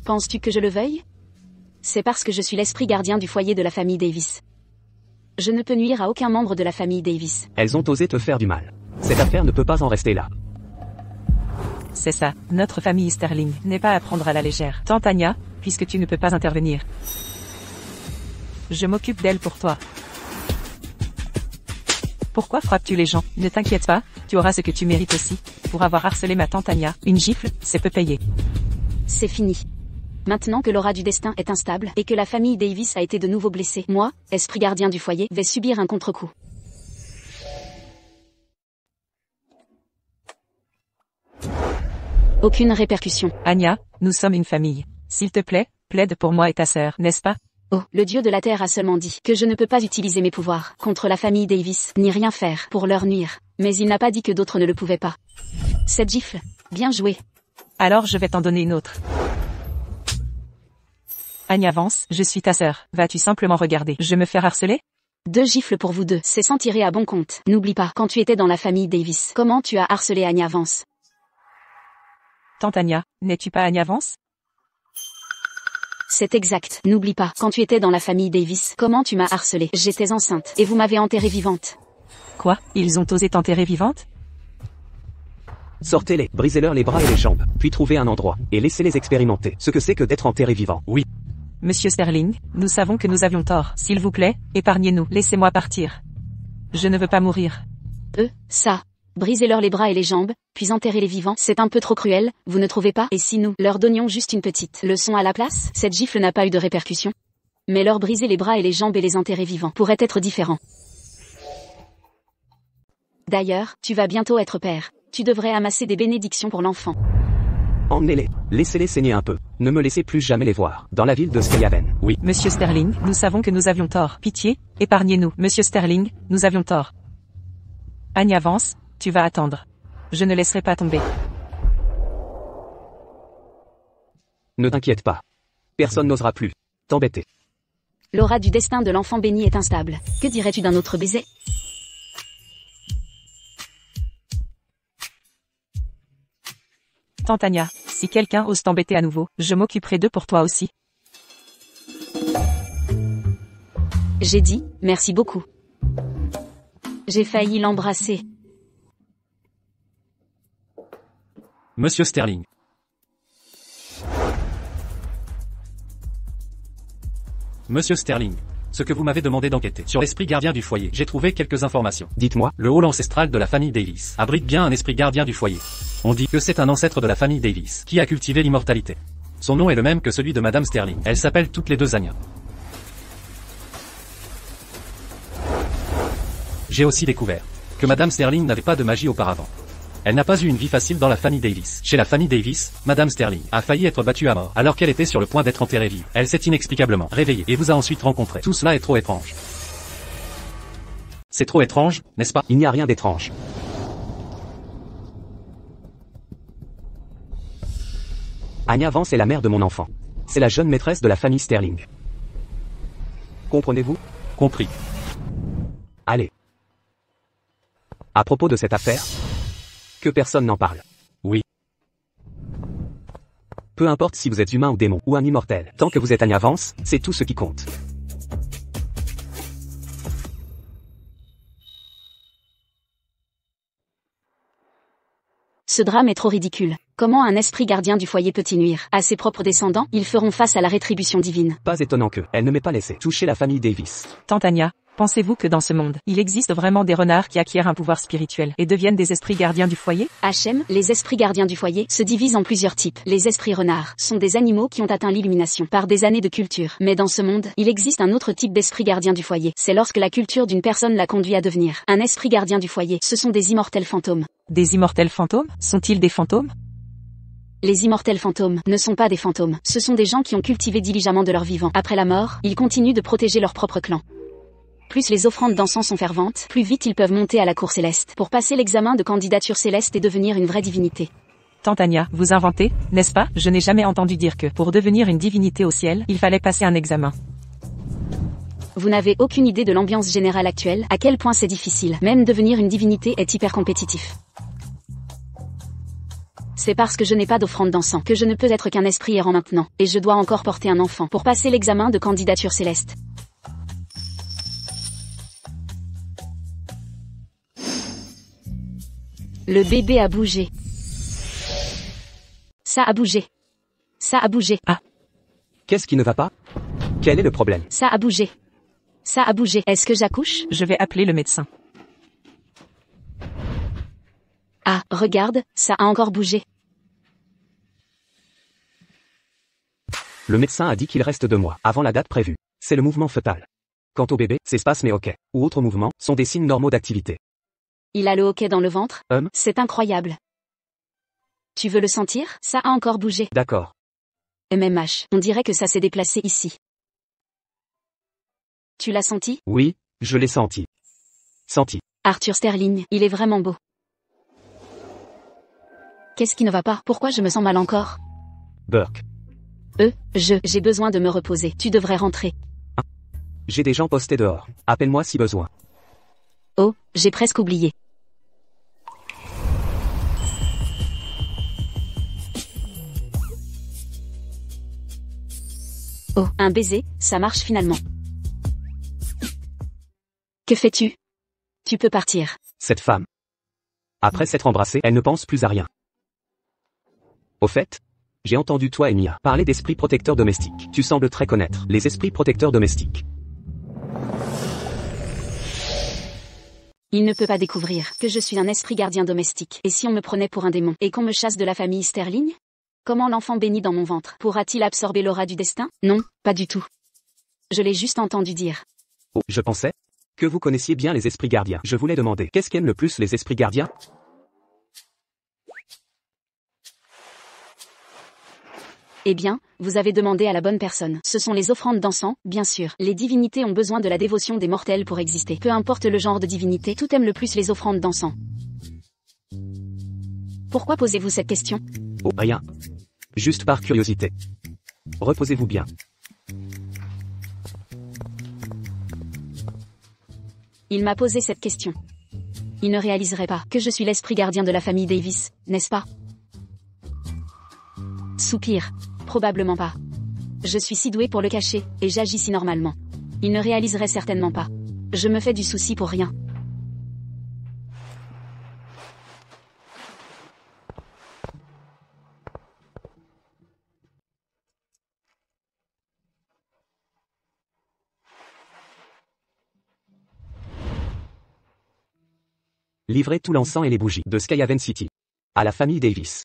Penses-tu que je le veuille? C'est parce que je suis l'esprit gardien du foyer de la famille Davis. Je ne peux nuire à aucun membre de la famille Davis. Elles ont osé te faire du mal. Cette affaire ne peut pas en rester là. C'est ça, notre famille Sterling n'est pas à prendre à la légère. Tante Anya, puisque tu ne peux pas intervenir. Je m'occupe d'elle pour toi. Pourquoi frappes-tu les gens? Ne t'inquiète pas, tu auras ce que tu mérites aussi. Pour avoir harcelé ma tante Anya, une gifle, c'est peu payé. C'est fini. Maintenant que l'aura du destin est instable et que la famille Davis a été de nouveau blessée, moi, esprit gardien du foyer, vais subir un contre-coup. Aucune répercussion. Anya, nous sommes une famille. S'il te plaît, plaide pour moi et ta sœur, n'est-ce pas? Oh, le dieu de la terre a seulement dit que je ne peux pas utiliser mes pouvoirs contre la famille Davis, ni rien faire pour leur nuire. Mais il n'a pas dit que d'autres ne le pouvaient pas. Cette gifle, bien joué. Alors je vais t'en donner une autre. Anya Vance, je suis ta sœur. Vas-tu simplement regarder? Je me fais harceler? 2 gifles pour vous deux, c'est sans tirer à bon compte. N'oublie pas, quand tu étais dans la famille Davis, comment tu as harcelé Anya Vance? Tante Anya, n'es-tu pas Anya Vance? C'est exact. N'oublie pas, quand tu étais dans la famille Davis, comment tu m'as harcelée? J'étais enceinte, et vous m'avez enterrée vivante. Quoi? Ils ont osé t'enterrer vivante? Sortez-les, brisez-leur les bras et les jambes, puis trouvez un endroit, et laissez-les expérimenter ce que c'est que d'être enterré vivant. Oui. Monsieur Sterling, nous savons que nous avions tort. S'il vous plaît, épargnez-nous. Laissez-moi partir. Je ne veux pas mourir. Ça. Brisez-leur les bras et les jambes, puis enterrez-les vivants. C'est un peu trop cruel, vous ne trouvez pas? Et si nous leur donnions juste une petite leçon à la place? Cette gifle n'a pas eu de répercussions. Mais leur briser les bras et les jambes et les enterrer vivants pourrait être différent. D'ailleurs, tu vas bientôt être père. Tu devrais amasser des bénédictions pour l'enfant. Emmenez-les, laissez-les saigner un peu. Ne me laissez plus jamais les voir. Dans la ville de Skyhaven. Oui. Monsieur Sterling, nous savons que nous avions tort. Pitié, épargnez-nous. Monsieur Sterling, nous avions tort. Anya Vance, tu vas attendre. Je ne laisserai pas tomber. Ne t'inquiète pas. Personne n'osera plus t'embêter. L'aura du destin de l'enfant béni est instable. Que dirais-tu d'un autre baiser? Tante Anya, si quelqu'un ose t'embêter à nouveau, je m'occuperai d'eux pour toi aussi. J'ai dit, merci beaucoup. J'ai failli l'embrasser. Monsieur Sterling. Monsieur Sterling, ce que vous m'avez demandé d'enquêter sur l'esprit gardien du foyer, j'ai trouvé quelques informations. Dites-moi. Le hall ancestral de la famille Davis abrite bien un esprit gardien du foyer. On dit que c'est un ancêtre de la famille Davis qui a cultivé l'immortalité. Son nom est le même que celui de Madame Sterling. Elles s'appellent toutes les deux Anya. J'ai aussi découvert que Madame Sterling n'avait pas de magie auparavant. Elle n'a pas eu une vie facile dans la famille Davis. Chez la famille Davis, Madame Sterling a failli être battue à mort alors qu'elle était sur le point d'être enterrée vive. Elle s'est inexplicablement réveillée et vous a ensuite rencontré. Tout cela est trop étrange. C'est trop étrange, n'est-ce pas? Il n'y a rien d'étrange. Anya Vance est la mère de mon enfant. C'est la jeune maîtresse de la famille Sterling. Comprenez-vous? Compris. Allez. À propos de cette affaire, que personne n'en parle. Oui. Peu importe si vous êtes humain ou démon, ou un immortel, tant que vous êtes Anya Vance, c'est tout ce qui compte. Ce drame est trop ridicule. Comment un esprit gardien du foyer peut-il nuire à ses propres descendants? Ils feront face à la rétribution divine. Pas étonnant que elle ne m'ait pas laissé toucher la famille Davis. Tante Anya, Pensez-vous que dans ce monde, il existe vraiment des renards qui acquièrent un pouvoir spirituel et deviennent des esprits gardiens du foyer? HM, les esprits gardiens du foyer se divisent en plusieurs types. Les esprits renards sont des animaux qui ont atteint l'illumination par des années de culture. Mais dans ce monde, il existe un autre type d'esprit gardien du foyer. C'est lorsque la culture d'une personne l'a conduit à devenir un esprit gardien du foyer. Ce sont des immortels fantômes. Des immortels fantômes? Sont-ils des fantômes? Les immortels fantômes ne sont pas des fantômes. Ce sont des gens qui ont cultivé diligemment de leur vivant. Après la mort, ils continuent de protéger leur propre clan. Plus les offrandes d'encens sont ferventes, plus vite ils peuvent monter à la cour céleste pour passer l'examen de candidature céleste et devenir une vraie divinité. Tantania, vous inventez, n'est-ce pas? Je n'ai jamais entendu dire que, pour devenir une divinité au ciel, il fallait passer un examen. Vous n'avez aucune idée de l'ambiance générale actuelle, à quel point c'est difficile. Même devenir une divinité est hyper compétitif. C'est parce que je n'ai pas d'offrande d'encens que je ne peux être qu'un esprit errant maintenant, et je dois encore porter un enfant pour passer l'examen de candidature céleste. Le bébé a bougé. Ça a bougé. Ça a bougé. Ah. Qu'est-ce qui ne va pas? Quel est le problème? Ça a bougé. Ça a bougé. Est-ce que j'accouche? Je vais appeler le médecin. Ah, regarde, ça a encore bougé. Le médecin a dit qu'il reste 2 mois avant la date prévue. C'est le mouvement fœtal. Quant au bébé, ces spasmes et hoquets, ou autres mouvements, sont des signes normaux d'activité. Il a le hoquet dans le ventre? Hum. C'est incroyable. Tu veux le sentir? Ça a encore bougé. D'accord. MMH, on dirait que ça s'est déplacé ici. Tu l'as senti? Oui, je l'ai senti. Senti. Arthur Sterling, il est vraiment beau. Qu'est-ce qui ne va pas? Pourquoi je me sens mal encore? Burke. J'ai besoin de me reposer. Tu devrais rentrer. J'ai des gens postés dehors. Appelle-moi si besoin. Oh, j'ai presque oublié. Oh, un baiser, ça marche finalement. Que fais-tu? Tu peux partir. Cette femme. Après s'être embrassée, elle ne pense plus à rien. Au fait, j'ai entendu toi et Mia parler d'esprits protecteurs domestiques. Tu sembles très connaître les esprits protecteurs domestiques. Il ne peut pas découvrir que je suis un esprit gardien domestique. Et si on me prenait pour un démon, et qu'on me chasse de la famille Sterling? Comment l'enfant béni dans mon ventre pourra-t-il absorber l'aura du destin? Non, pas du tout. Je l'ai juste entendu dire. Oh, je pensais que vous connaissiez bien les esprits gardiens. Je voulais demander, qu'est-ce qu'aiment le plus les esprits gardiens? Eh bien, vous avez demandé à la bonne personne. Ce sont les offrandes d'encens, bien sûr. Les divinités ont besoin de la dévotion des mortels pour exister. Peu importe le genre de divinité, tout aime le plus les offrandes d'encens. Pourquoi posez-vous cette question? Oh, rien. Juste par curiosité. Reposez-vous bien. Il m'a posé cette question. Il ne réaliserait pas que je suis l'esprit gardien de la famille Davis, n'est-ce pas? Soupir. Probablement pas. Je suis si doué pour le cacher, et j'agis si normalement. Il ne réaliserait certainement pas. Je me fais du souci pour rien. Livrez tout l'encens et les bougies de Skyhaven City à la famille Davis.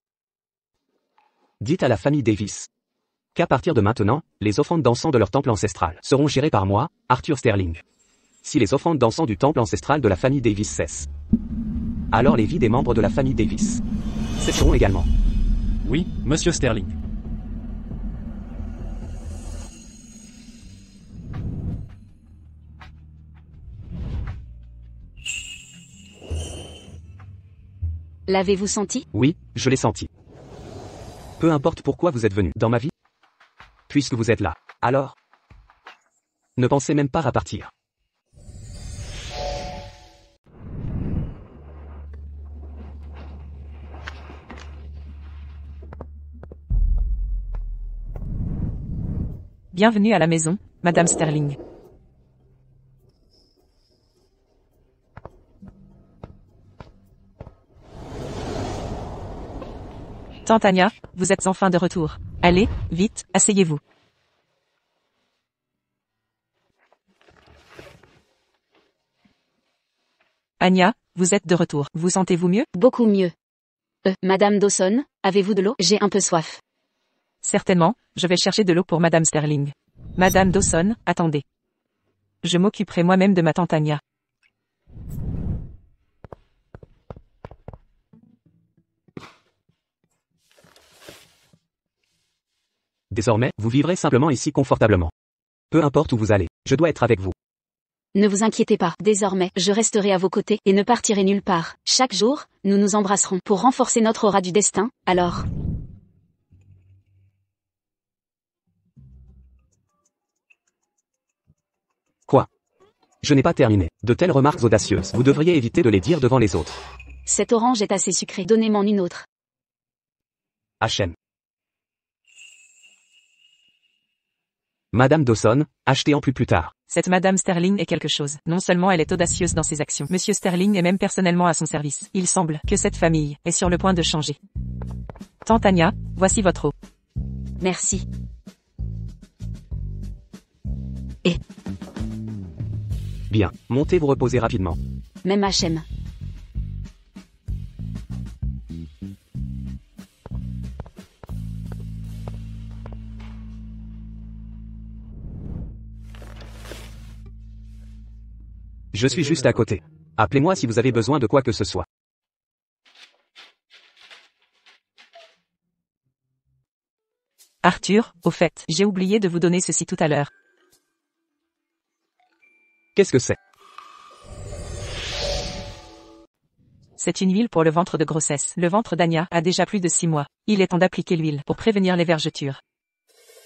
Dites à la famille Davis qu'à partir de maintenant, les offrandes d'encens de leur temple ancestral seront gérées par moi, Arthur Sterling. Si les offrandes d'encens du temple ancestral de la famille Davis cessent, alors les vies des membres de la famille Davis cesseront également. Oui, monsieur Sterling. L'avez-vous senti? Oui, je l'ai senti. Peu importe pourquoi vous êtes venu dans ma vie. Puisque vous êtes là, alors ne pensez même pas à partir. Bienvenue à la maison, Madame Sterling. Tantania, vous êtes enfin de retour. Allez, vite, asseyez-vous. Anya, vous êtes de retour. Vous sentez-vous mieux? Beaucoup mieux. Madame Dawson, avez-vous de l'eau? J'ai un peu soif. Certainement, je vais chercher de l'eau pour Madame Sterling. Madame Dawson, attendez. Je m'occuperai moi-même de ma tante Anya. Désormais, vous vivrez simplement ici confortablement. Peu importe où vous allez, je dois être avec vous. Ne vous inquiétez pas, désormais, je resterai à vos côtés et ne partirai nulle part. Chaque jour, nous nous embrasserons pour renforcer notre aura du destin, alors. Quoi? Je n'ai pas terminé. De telles remarques audacieuses, vous devriez éviter de les dire devant les autres. Cette orange est assez sucrée, donnez-m'en une autre. HM. Madame Dawson, achetez en plus tard. Cette Madame Sterling est quelque chose. Non seulement elle est audacieuse dans ses actions, Monsieur Sterling est même personnellement à son service. Il semble que cette famille est sur le point de changer. Tante Anya, voici votre eau. Merci. Bien, montez vous reposer rapidement. Même HM. Je suis juste à côté. Appelez-moi si vous avez besoin de quoi que ce soit. Arthur, au fait, j'ai oublié de vous donner ceci tout à l'heure. Qu'est-ce que c'est? C'est une huile pour le ventre de grossesse. Le ventre d'Anya a déjà plus de 6 mois. Il est temps d'appliquer l'huile pour prévenir les vergetures.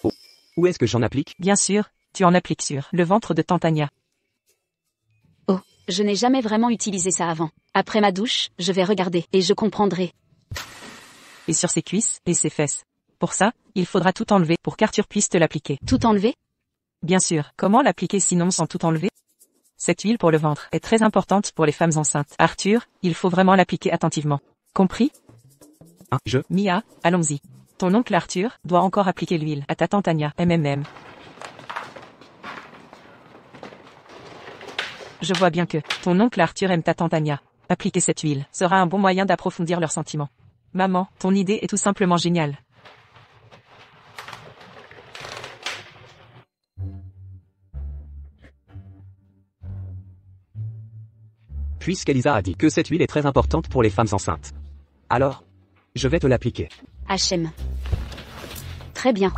Oh. Où est-ce que j'en applique? Bien sûr, tu en appliques sur le ventre de tante Anya. Oh, je n'ai jamais vraiment utilisé ça avant. Après ma douche, je vais regarder et je comprendrai. Et sur ses cuisses et ses fesses. Pour ça, il faudra tout enlever pour qu'Arthur puisse te l'appliquer. Tout enlever? Bien sûr, comment l'appliquer sinon sans tout enlever? Cette huile pour le ventre est très importante pour les femmes enceintes. Arthur, il faut vraiment l'appliquer attentivement. Compris? Mia, allons-y. Ton oncle Arthur doit encore appliquer l'huile à ta tante Anya, MMM. Je vois bien que ton oncle Arthur aime ta tante Anya. Appliquer cette huile sera un bon moyen d'approfondir leurs sentiments. Maman, ton idée est tout simplement géniale. Puisqu'Elisa a dit que cette huile est très importante pour les femmes enceintes. Alors, je vais te l'appliquer. HM. Très bien.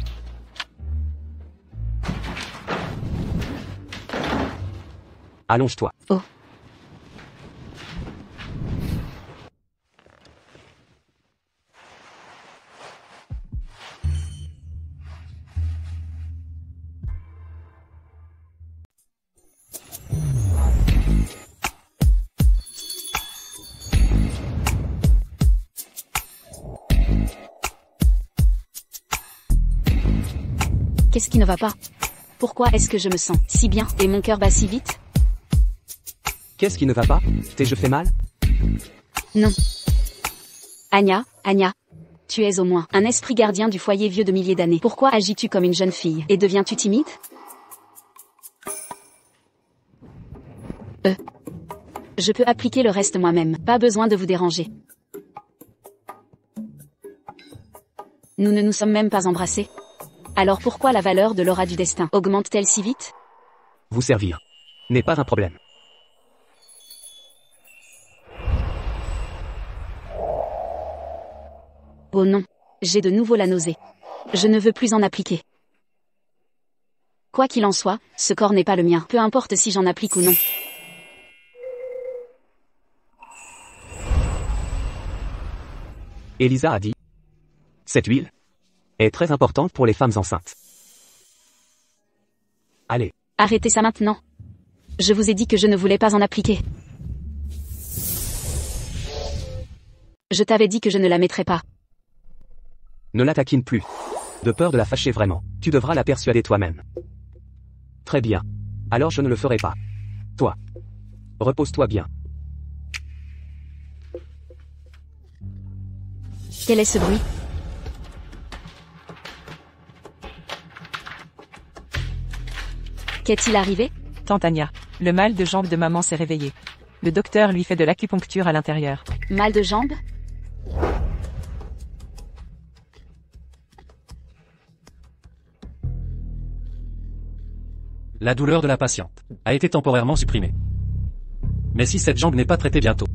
Allonge-toi. Oh. Qu'est-ce qui ne va pas? Pourquoi est-ce que je me sens si bien et mon cœur bat si vite? Qu'est-ce qui ne va pas? Tes jeux fait mal? Non. Anya, tu es au moins un esprit gardien du foyer vieux de milliers d'années. Pourquoi agis-tu comme une jeune fille et deviens-tu timide? Je peux appliquer le reste moi-même, pas besoin de vous déranger. Nous ne nous sommes même pas embrassés. Alors pourquoi la valeur de l'aura du destin augmente-t-elle si vite? Vous servir n'est pas un problème. Oh non, j'ai de nouveau la nausée. Je ne veux plus en appliquer. Quoi qu'il en soit, ce corps n'est pas le mien, peu importe si j'en applique ou non. Elisa a dit. Cette huile est très importante pour les femmes enceintes. Allez. Arrêtez ça maintenant. Je vous ai dit que je ne voulais pas en appliquer. Je t'avais dit que je ne la mettrais pas. Ne la taquine plus. De peur de la fâcher vraiment. Tu devras la persuader toi-même. Très bien. Alors je ne le ferai pas. Toi. Repose-toi bien. Quel est ce bruit? Qu'est-il arrivé? Tante Anya, le mal de jambe de maman s'est réveillé. Le docteur lui fait de l'acupuncture à l'intérieur. Mal de jambe? La douleur de la patiente a été temporairement supprimée. Mais si cette jambe n'est pas traitée bientôt,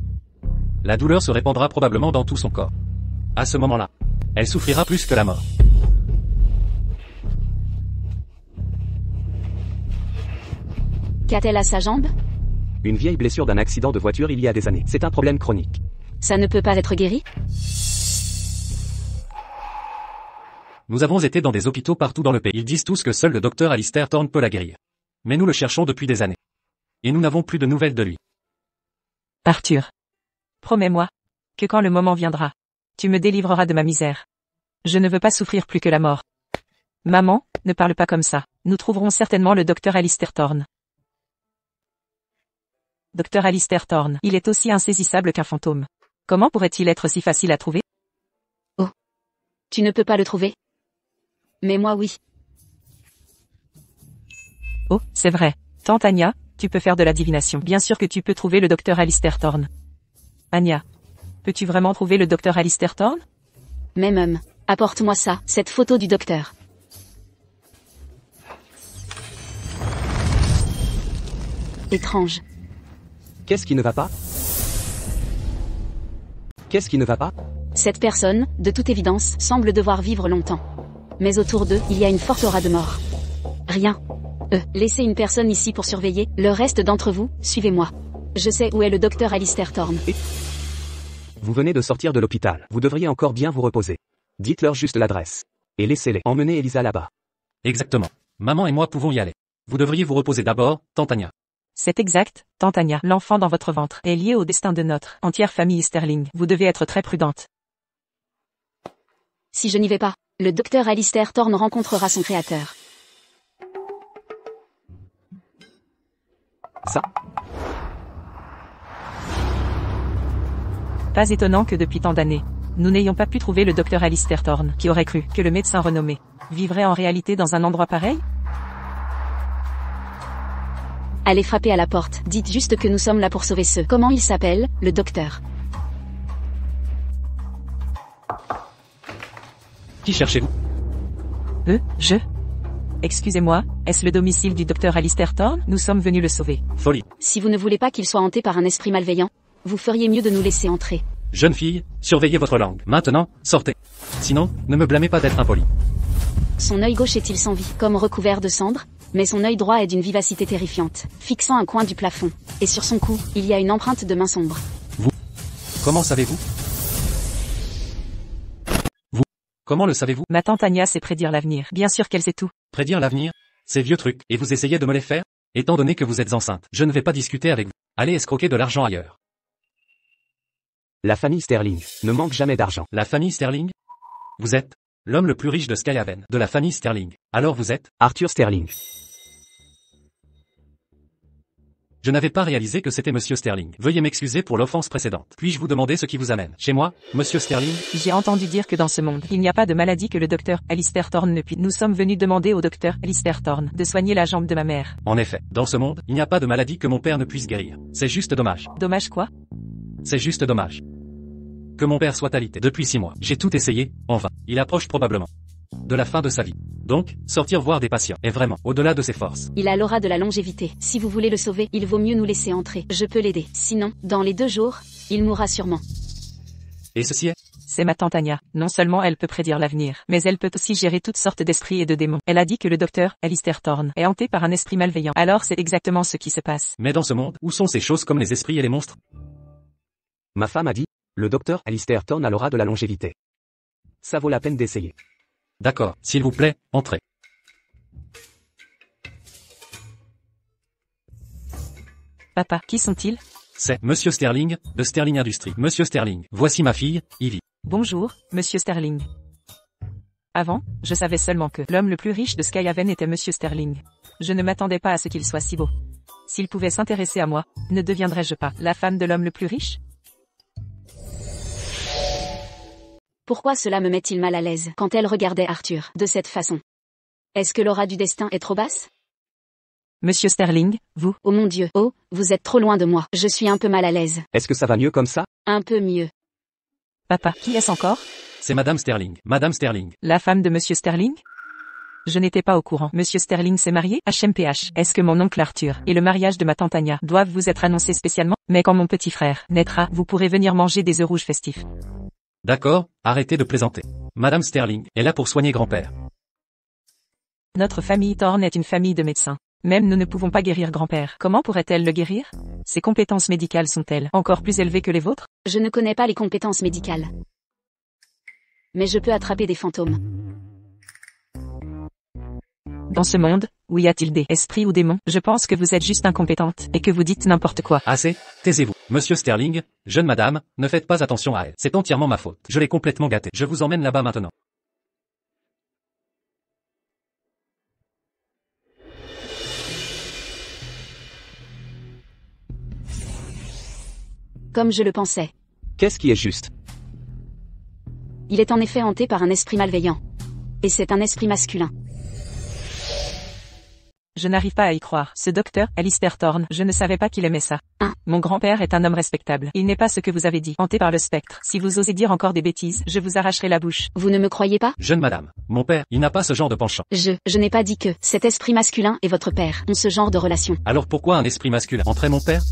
la douleur se répandra probablement dans tout son corps. À ce moment-là, elle souffrira plus que la mort. Qu'a-t-elle à sa jambe? Une vieille blessure d'un accident de voiture il y a des années. C'est un problème chronique. Ça ne peut pas être guéri? Nous avons été dans des hôpitaux partout dans le pays. Ils disent tous que seul le docteur Alistair Thorne peut la guérir. Mais nous le cherchons depuis des années. Et nous n'avons plus de nouvelles de lui. Arthur. Promets-moi que quand le moment viendra, tu me délivreras de ma misère. Je ne veux pas souffrir plus que la mort. Maman, ne parle pas comme ça. Nous trouverons certainement le docteur Alistair Thorne. Docteur Alistair Thorne, il est aussi insaisissable qu'un fantôme. Comment pourrait-il être si facile à trouver? Oh. Tu ne peux pas le trouver? Mais moi oui. Oh, c'est vrai. Tante Anya, tu peux faire de la divination. Bien sûr que tu peux trouver le docteur Alistair Thorne. Anya. Peux-tu vraiment trouver le docteur Alistair Thorne? Même, apporte-moi ça, cette photo du docteur. Étrange. Qu'est-ce qui ne va pas? Qu'est-ce qui ne va pas? Cette personne, de toute évidence, semble devoir vivre longtemps. Mais autour d'eux, il y a une forte aura de mort. Rien. Laissez une personne ici pour surveiller, le reste d'entre vous, suivez-moi. Je sais où est le docteur Alistair Thorne. Vous venez de sortir de l'hôpital. Vous devriez encore bien vous reposer. Dites-leur juste l'adresse. Et laissez-les. Emmenez Elisa là-bas. Exactement. Maman et moi pouvons y aller. Vous devriez vous reposer d'abord, tante Anya. C'est exact, tante Anya. L'enfant dans votre ventre est lié au destin de notre entière famille Sterling. Vous devez être très prudente. Si je n'y vais pas, le docteur Alistair Thorne rencontrera son créateur. Ça? Pas étonnant que depuis tant d'années, nous n'ayons pas pu trouver le docteur Alistair Thorne. Qui aurait cru que le médecin renommé vivrait en réalité dans un endroit pareil? Allez frapper à la porte, dites juste que nous sommes là pour sauver ceux. Comment il s'appelle, le docteur? Qui cherchez-vous? Excusez-moi, est-ce le domicile du docteur Alistair Thorne? Nous sommes venus le sauver. Folie. Si vous ne voulez pas qu'il soit hanté par un esprit malveillant, vous feriez mieux de nous laisser entrer. Jeune fille, surveillez votre langue. Maintenant, sortez. Sinon, ne me blâmez pas d'être impoli. Son œil gauche est-il sans vie, comme recouvert de cendres? Mais son œil droit est d'une vivacité terrifiante, fixant un coin du plafond. Et sur son cou, il y a une empreinte de main sombre. Comment savez-vous? Comment le savez-vous? Ma tante Anya sait prédire l'avenir. Bien sûr qu'elle sait tout. Prédire l'avenir? Ces vieux trucs, et vous essayez de me les faire? Étant donné que vous êtes enceinte, je ne vais pas discuter avec vous. Allez escroquer de l'argent ailleurs. La famille Sterling ne manque jamais d'argent. La famille Sterling? Vous êtes l'homme le plus riche de Skyhaven, de la famille Sterling. Alors vous êtes? Arthur Sterling. Je n'avais pas réalisé que c'était Monsieur Sterling. Veuillez m'excuser pour l'offense précédente. Puis-je vous demander ce qui vous amène chez moi, Monsieur Sterling? J'ai entendu dire que dans ce monde, il n'y a pas de maladie que le docteur Alistair Thorne ne puisse. Nous sommes venus demander au docteur Alistair Thorne de soigner la jambe de ma mère. En effet, dans ce monde, il n'y a pas de maladie que mon père ne puisse guérir. C'est juste dommage. Dommage quoi? C'est juste dommage. Que mon père soit alité. Depuis 6 mois, j'ai tout essayé, en vain. Il approche probablement de la fin de sa vie. Donc, sortir voir des patients est vraiment au-delà de ses forces. Il a l'aura de la longévité. Si vous voulez le sauver, il vaut mieux nous laisser entrer. Je peux l'aider. Sinon, dans les 2 jours, il mourra sûrement. Et ceci est? C'est ma tante Anya. Non seulement elle peut prédire l'avenir, mais elle peut aussi gérer toutes sortes d'esprits et de démons. Elle a dit que le docteur Alistair Thorne est hanté par un esprit malveillant. Alors c'est exactement ce qui se passe. Mais dans ce monde, où sont ces choses comme les esprits et les monstres? Ma femme a dit, le docteur Alistair Thorne a l'aura de la longévité. Ça vaut la peine d'essayer. D'accord, s'il vous plaît, entrez. Papa, qui sont-ils? C'est Monsieur Sterling, de Sterling Industries. Monsieur Sterling, voici ma fille, Ivy. Bonjour, Monsieur Sterling. Avant, je savais seulement que l'homme le plus riche de Skyhaven était Monsieur Sterling. Je ne m'attendais pas à ce qu'il soit si beau. S'il pouvait s'intéresser à moi, ne deviendrais-je pas la femme de l'homme le plus riche? Pourquoi cela me met-il mal à l'aise quand elle regardait Arthur de cette façon? Est-ce que l'aura du destin est trop basse? Monsieur Sterling, vous? Oh mon Dieu, oh, vous êtes trop loin de moi. Je suis un peu mal à l'aise. Est-ce que ça va mieux comme ça? Un peu mieux. Papa, qui est-ce encore? C'est Madame Sterling. Madame Sterling. La femme de Monsieur Sterling? Je n'étais pas au courant. Monsieur Sterling s'est marié? HMPH. Est-ce que mon oncle Arthur et le mariage de ma tante Anya doivent vous être annoncés spécialement? Mais quand mon petit frère naîtra, vous pourrez venir manger des œufs rouges festifs. D'accord, arrêtez de plaisanter. Madame Sterling est là pour soigner grand-père. Notre famille Thorne est une famille de médecins. Même nous ne pouvons pas guérir grand-père. Comment pourrait-elle le guérir? Ses compétences médicales sont-elles encore plus élevées que les vôtres? Je ne connais pas les compétences médicales. Mais je peux attraper des fantômes. Dans ce monde, où y a-t-il des esprits ou démons? Je pense que vous êtes juste incompétente, et que vous dites n'importe quoi. Assez, taisez-vous. Monsieur Sterling, jeune madame, ne faites pas attention à elle. C'est entièrement ma faute. Je l'ai complètement gâtée. Je vous emmène là-bas maintenant. Comme je le pensais. Qu'est-ce qui est juste? Il est en effet hanté par un esprit malveillant. Et c'est un esprit masculin. Je n'arrive pas à y croire. Ce docteur, Alistair Thorne, je ne savais pas qu'il aimait ça. Hein? Mon grand-père est un homme respectable. Il n'est pas ce que vous avez dit, hanté par le spectre. Si vous osez dire encore des bêtises, je vous arracherai la bouche. Vous ne me croyez pas? Jeune madame, mon père, il n'a pas ce genre de penchant. Je n'ai pas dit que cet esprit masculin et votre père ont ce genre de relation. Alors pourquoi un esprit masculin entrait mon père?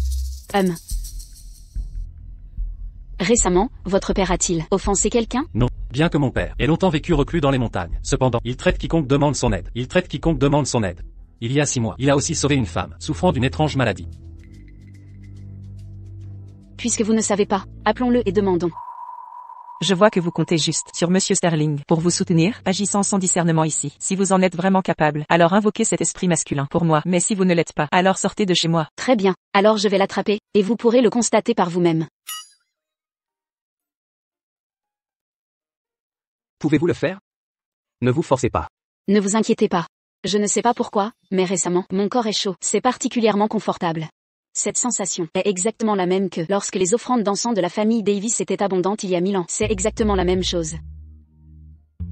Récemment, votre père a-t-il offensé quelqu'un? Non. Bien que mon père ait longtemps vécu reclus dans les montagnes. Cependant, il traite quiconque demande son aide. Il traite quiconque demande son aide. Il y a 6 mois, il a aussi sauvé une femme, souffrant d'une étrange maladie. Puisque vous ne savez pas, appelons-le et demandons. Je vois que vous comptez juste sur Monsieur Sterling pour vous soutenir, agissant sans discernement ici. Si vous en êtes vraiment capable, alors invoquez cet esprit masculin pour moi. Mais si vous ne l'êtes pas, alors sortez de chez moi. Très bien, alors je vais l'attraper, et vous pourrez le constater par vous-même. Pouvez-vous le faire? Ne vous forcez pas. Ne vous inquiétez pas. Je ne sais pas pourquoi, mais récemment, mon corps est chaud. C'est particulièrement confortable. Cette sensation est exactement la même que lorsque les offrandes d'encens de la famille Davis étaient abondantes il y a 1000 ans. C'est exactement la même chose.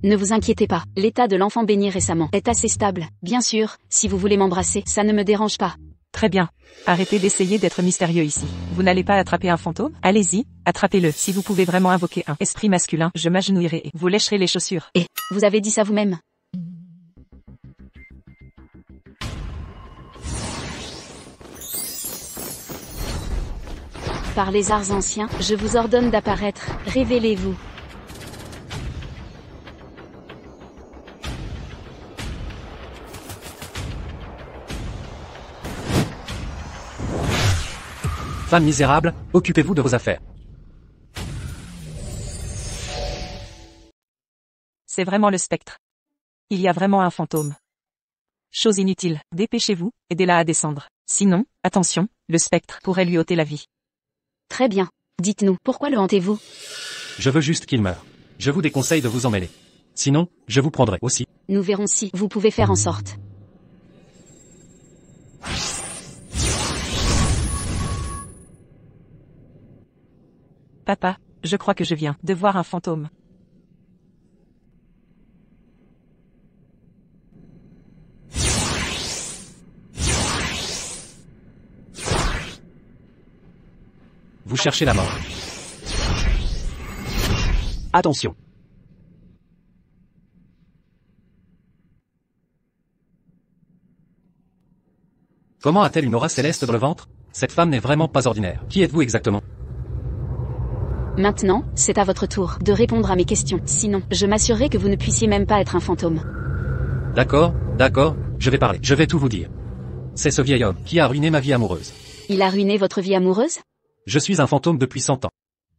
Ne vous inquiétez pas, l'état de l'enfant baigné récemment est assez stable. Bien sûr, si vous voulez m'embrasser, ça ne me dérange pas. Très bien. Arrêtez d'essayer d'être mystérieux ici. Vous n'allez pas attraper un fantôme? Allez-y, attrapez-le. Si vous pouvez vraiment invoquer un esprit masculin, je m'agenouillerai et vous lécherez les chaussures. Et, vous avez dit ça vous-même? Par les arts anciens, je vous ordonne d'apparaître. Révélez-vous. Femme misérable, occupez-vous de vos affaires. C'est vraiment le spectre. Il y a vraiment un fantôme. Chose inutile, dépêchez-vous, aidez-la à descendre. Sinon, attention, le spectre pourrait lui ôter la vie. Très bien. Dites-nous, pourquoi le hantez-vous? Je veux juste qu'il meure. Je vous déconseille de vous en mêler. Sinon, je vous prendrai aussi. Nous verrons si vous pouvez faire en sorte. Papa, je crois que je viens de voir un fantôme. Vous cherchez la mort. Attention. Comment a-t-elle une aura céleste dans le ventre? Cette femme n'est vraiment pas ordinaire. Qui êtes-vous exactement? Maintenant, c'est à votre tour de répondre à mes questions. Sinon, je m'assurerai que vous ne puissiez même pas être un fantôme. D'accord, je vais parler. Je vais tout vous dire. C'est ce vieil homme qui a ruiné ma vie amoureuse. Il a ruiné votre vie amoureuse? Je suis un fantôme depuis 100 ans.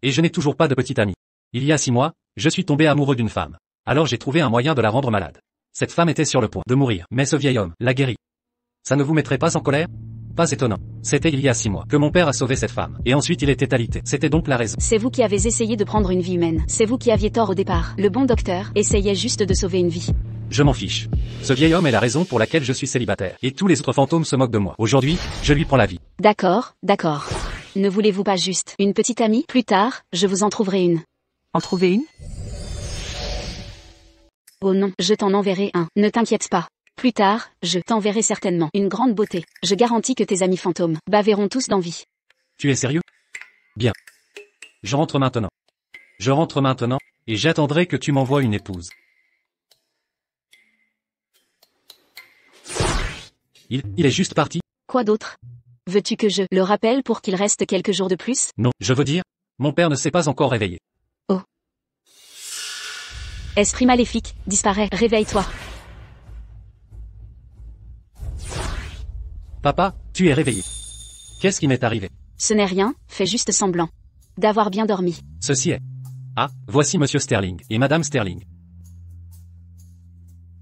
Et je n'ai toujours pas de petite amie. Il y a 6 mois, je suis tombé amoureux d'une femme. Alors j'ai trouvé un moyen de la rendre malade. Cette femme était sur le point de mourir, mais ce vieil homme l'a guérie. Ça ne vous mettrait pas en colère? Pas étonnant. C'était il y a 6 mois que mon père a sauvé cette femme. Et ensuite il était alité. C'était donc la raison. C'est vous qui avez essayé de prendre une vie humaine. C'est vous qui aviez tort au départ. Le bon docteur essayait juste de sauver une vie. Je m'en fiche. Ce vieil homme est la raison pour laquelle je suis célibataire. Et tous les autres fantômes se moquent de moi. Aujourd'hui, je lui prends la vie. D'accord. Ne voulez-vous pas juste une petite amie? Plus tard, je vous en trouverai une. En trouver une? Oh non, je t'en enverrai un. Ne t'inquiète pas. Plus tard, je t'enverrai certainement une grande beauté. Je garantis que tes amis fantômes baveront tous d'envie. Tu es sérieux? Bien. Je rentre maintenant. Je rentre maintenant, et j'attendrai que tu m'envoies une épouse. Il est juste parti? Quoi d'autre? Veux-tu que je le rappelle pour qu'il reste quelques jours de plus? Non, je veux dire, mon père ne s'est pas encore réveillé. Oh. Esprit maléfique, disparaît, réveille-toi. Papa, tu es réveillé. Qu'est-ce qui m'est arrivé? Ce n'est rien, fais juste semblant d'avoir bien dormi. Ceci est. Ah, voici Monsieur Sterling et Madame Sterling.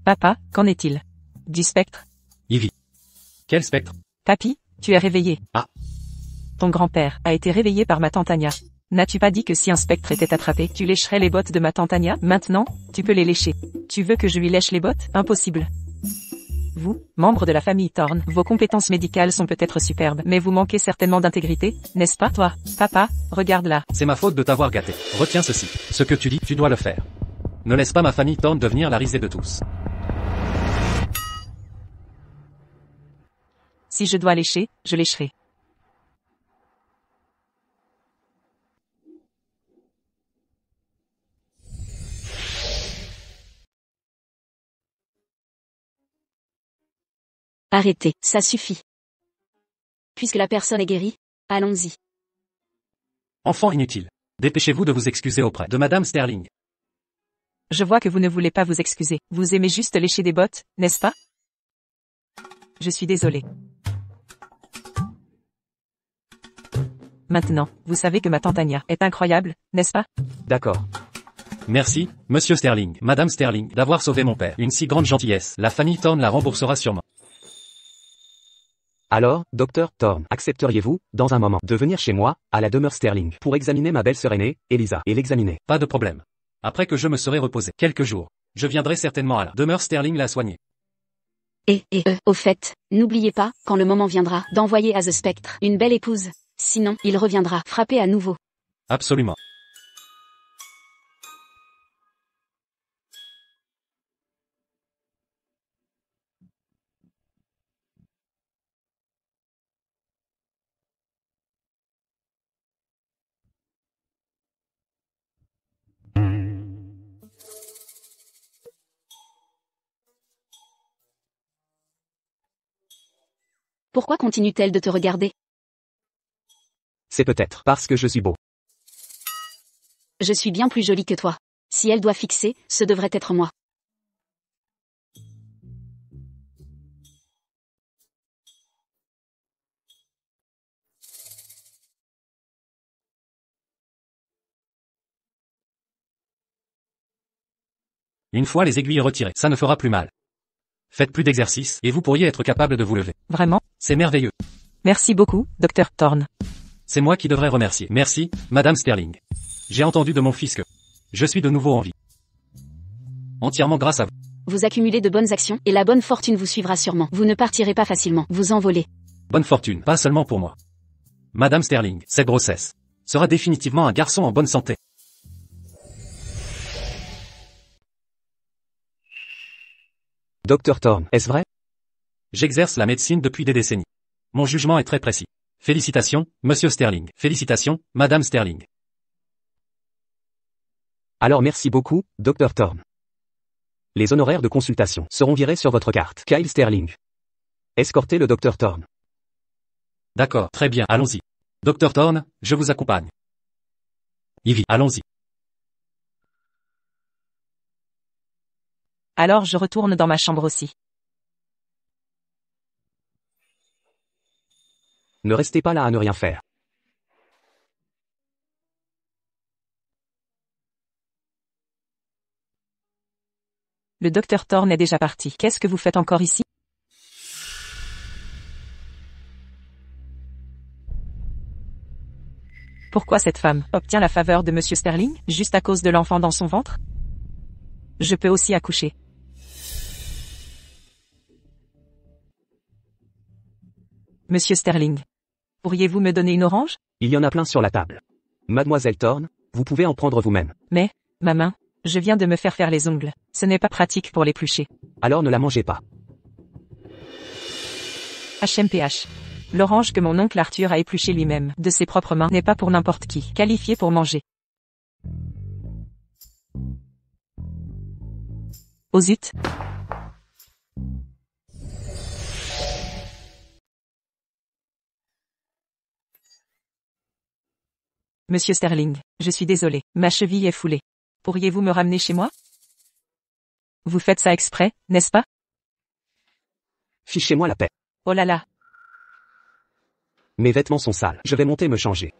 Papa, qu'en est-il? Du spectre? Ivy. Quel spectre? Papy, tu es réveillé. Ah. Ton grand-père a été réveillé par ma tante Anya. N'as-tu pas dit que si un spectre était attrapé, tu lécherais les bottes de ma tante Anya? Maintenant, tu peux les lécher. Tu veux que je lui lèche les bottes? Impossible. Vous, membre de la famille Thorne, vos compétences médicales sont peut-être superbes, mais vous manquez certainement d'intégrité, n'est-ce pas? Toi, papa, regarde là. C'est ma faute de t'avoir gâté. Retiens ceci. Ce que tu dis, tu dois le faire. Ne laisse pas ma famille Thorne devenir la risée de tous. Si je dois lécher, je lécherai. Arrêtez, ça suffit. Puisque la personne est guérie, allons-y. Enfant inutile. Dépêchez-vous de vous excuser auprès de Madame Sterling. Je vois que vous ne voulez pas vous excuser. Vous aimez juste lécher des bottes, n'est-ce pas? Je suis désolé. Maintenant, vous savez que ma tante Anya est incroyable, n'est-ce pas? D'accord. Merci, Monsieur Sterling, Madame Sterling, d'avoir sauvé mon père. Une si grande gentillesse. La famille Thorne la remboursera sûrement. Alors, Docteur Thorne, accepteriez-vous, dans un moment, de venir chez moi, à la demeure Sterling, pour examiner ma belle-sœur aînée, Elisa, et l'examiner? Pas de problème. Après que je me serai reposé quelques jours, je viendrai certainement à la demeure Sterling la soigner. Au fait, n'oubliez pas, quand le moment viendra, d'envoyer à The Spectre une belle épouse. Sinon, il reviendra, frapper à nouveau. Absolument. Pourquoi continue-t-elle de te regarder? C'est peut-être parce que je suis beau. Je suis bien plus jolie que toi. Si elle doit fixer, ce devrait être moi. Une fois les aiguilles retirées, ça ne fera plus mal. Faites plus d'exercice, et vous pourriez être capable de vous lever. Vraiment? C'est merveilleux. Merci beaucoup, Docteur Thorne. C'est moi qui devrais remercier. Merci, Madame Sterling. J'ai entendu de mon fils que je suis de nouveau en vie. Entièrement grâce à vous. Vous accumulez de bonnes actions, et la bonne fortune vous suivra sûrement. Vous ne partirez pas facilement, vous envolez. Bonne fortune, pas seulement pour moi. Madame Sterling, cette grossesse sera définitivement un garçon en bonne santé. Docteur Thorne, est-ce vrai? J'exerce la médecine depuis des décennies. Mon jugement est très précis. Félicitations, Monsieur Sterling. Félicitations, Madame Sterling. Alors merci beaucoup, Docteur Thorne. Les honoraires de consultation seront virés sur votre carte. Kyle Sterling. Escortez le Docteur Thorne. D'accord, très bien, allons-y. Docteur Thorne, je vous accompagne. Ivy, allons-y. Alors je retourne dans ma chambre aussi. Ne restez pas là à ne rien faire. Le Docteur Thorne est déjà parti. Qu'est-ce que vous faites encore ici? Pourquoi cette femme obtient la faveur de Monsieur Sterling, juste à cause de l'enfant dans son ventre? Je peux aussi accoucher. Monsieur Sterling, pourriez-vous me donner une orange? Il y en a plein sur la table. Mademoiselle Thorne, vous pouvez en prendre vous-même. Mais, ma main, je viens de me faire les ongles. Ce n'est pas pratique pour l'éplucher. Alors ne la mangez pas. HMPH. L'orange que mon oncle Arthur a épluché lui-même, de ses propres mains, n'est pas pour n'importe qui, qualifié pour manger. Oh zut! Monsieur Sterling, je suis désolé, ma cheville est foulée. Pourriez-vous me ramener chez moi? Vous faites ça exprès, n'est-ce pas? Fichez-moi la paix. Oh là là. Mes vêtements sont sales. Je vais monter me changer.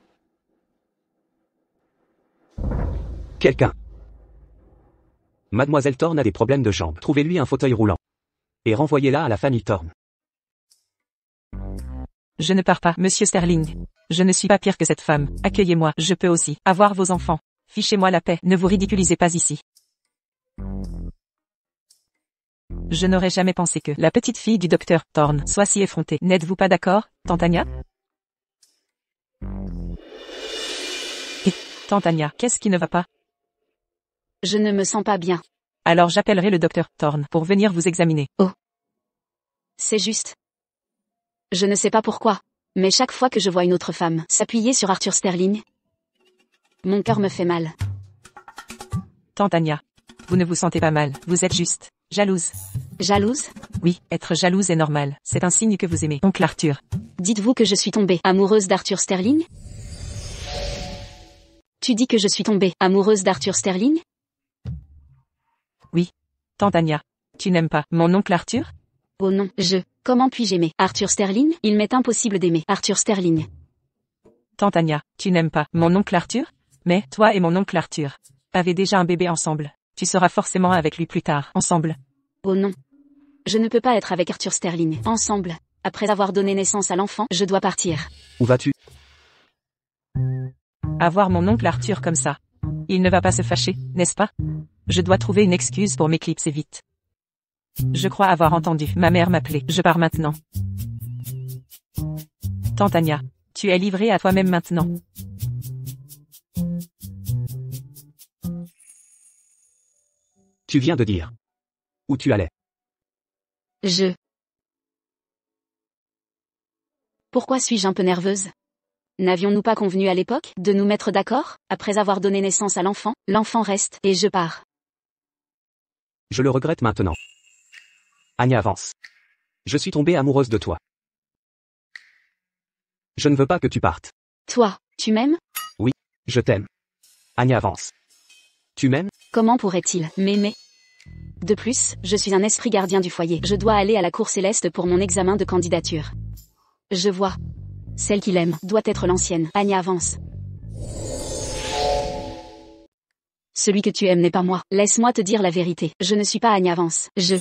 Quelqu'un. Mademoiselle Thorne a des problèmes de jambes. Trouvez-lui un fauteuil roulant. Et renvoyez-la à la famille Thorne. Je ne pars pas, monsieur Sterling. Je ne suis pas pire que cette femme. Accueillez-moi, je peux aussi avoir vos enfants. Fichez-moi la paix, ne vous ridiculisez pas ici. Je n'aurais jamais pensé que la petite fille du docteur Thorne soit si effrontée. N'êtes-vous pas d'accord, tante Anya? Et, tante Anya, qu'est-ce qui ne va pas? Je ne me sens pas bien. Alors j'appellerai le docteur Thorne pour venir vous examiner. Oh. C'est juste. Je ne sais pas pourquoi, mais chaque fois que je vois une autre femme s'appuyer sur Arthur Sterling, mon cœur me fait mal. Tante Anya, vous ne vous sentez pas mal, vous êtes juste jalouse. Jalouse? Oui, être jalouse est normal, c'est un signe que vous aimez. Oncle Arthur. Dites-vous que je suis tombée amoureuse d'Arthur Sterling? Tu dis que je suis tombée amoureuse d'Arthur Sterling? Oui. Tante Anya, tu n'aimes pas mon oncle Arthur? Oh non, comment puis-je aimer Arthur Sterling? Il m'est impossible d'aimer Arthur Sterling. Tante Anya, tu n'aimes pas mon oncle Arthur? Mais, toi et mon oncle Arthur avez déjà un bébé ensemble. Tu seras forcément avec lui plus tard, ensemble. Oh non. Je ne peux pas être avec Arthur Sterling, ensemble. Après avoir donné naissance à l'enfant, je dois partir. Où vas-tu? Avoir mon oncle Arthur comme ça. Il ne va pas se fâcher, n'est-ce pas? Je dois trouver une excuse pour m'éclipser vite. Je crois avoir entendu ma mère m'appeler. Je pars maintenant. Tante Anya, tu es livrée à toi-même maintenant. Tu viens de dire. Où tu allais? Pourquoi suis-je un peu nerveuse? N'avions-nous pas convenu à l'époque de nous mettre d'accord? Après avoir donné naissance à l'enfant, l'enfant reste, et je pars. Je le regrette maintenant. Anya avance. Je suis tombée amoureuse de toi. Je ne veux pas que tu partes. Toi, tu m'aimes? Oui, je t'aime. Anya avance. Tu m'aimes? Comment pourrait-il m'aimer? De plus, je suis un esprit gardien du foyer. Je dois aller à la Cour Céleste pour mon examen de candidature. Je vois. Celle qu'il aime doit être l'ancienne. Anya avance. Celui que tu aimes n'est pas moi. Laisse-moi te dire la vérité. Je ne suis pas Anya avance. Je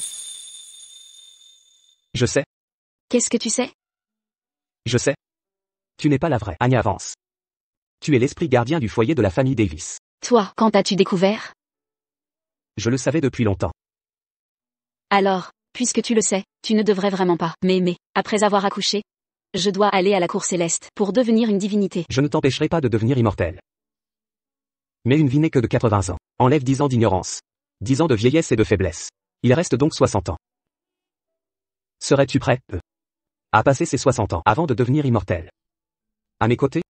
sais. Qu'est-ce que tu sais? Je sais. Tu n'es pas la vraie Anya avance. Tu es l'esprit gardien du foyer de la famille Davis. Toi, quand as-tu découvert? Je le savais depuis longtemps. Alors, puisque tu le sais, tu ne devrais vraiment pas m'aimer. Après avoir accouché, je dois aller à la Cour Céleste pour devenir une divinité. Je ne t'empêcherai pas de devenir immortel. Mais une vie n'est que de 80 ans. Enlève 10 ans d'ignorance. 10 ans de vieillesse et de faiblesse. Il reste donc 60 ans. Serais-tu prêt, à passer ces 60 ans avant de devenir immortel? À mes côtés?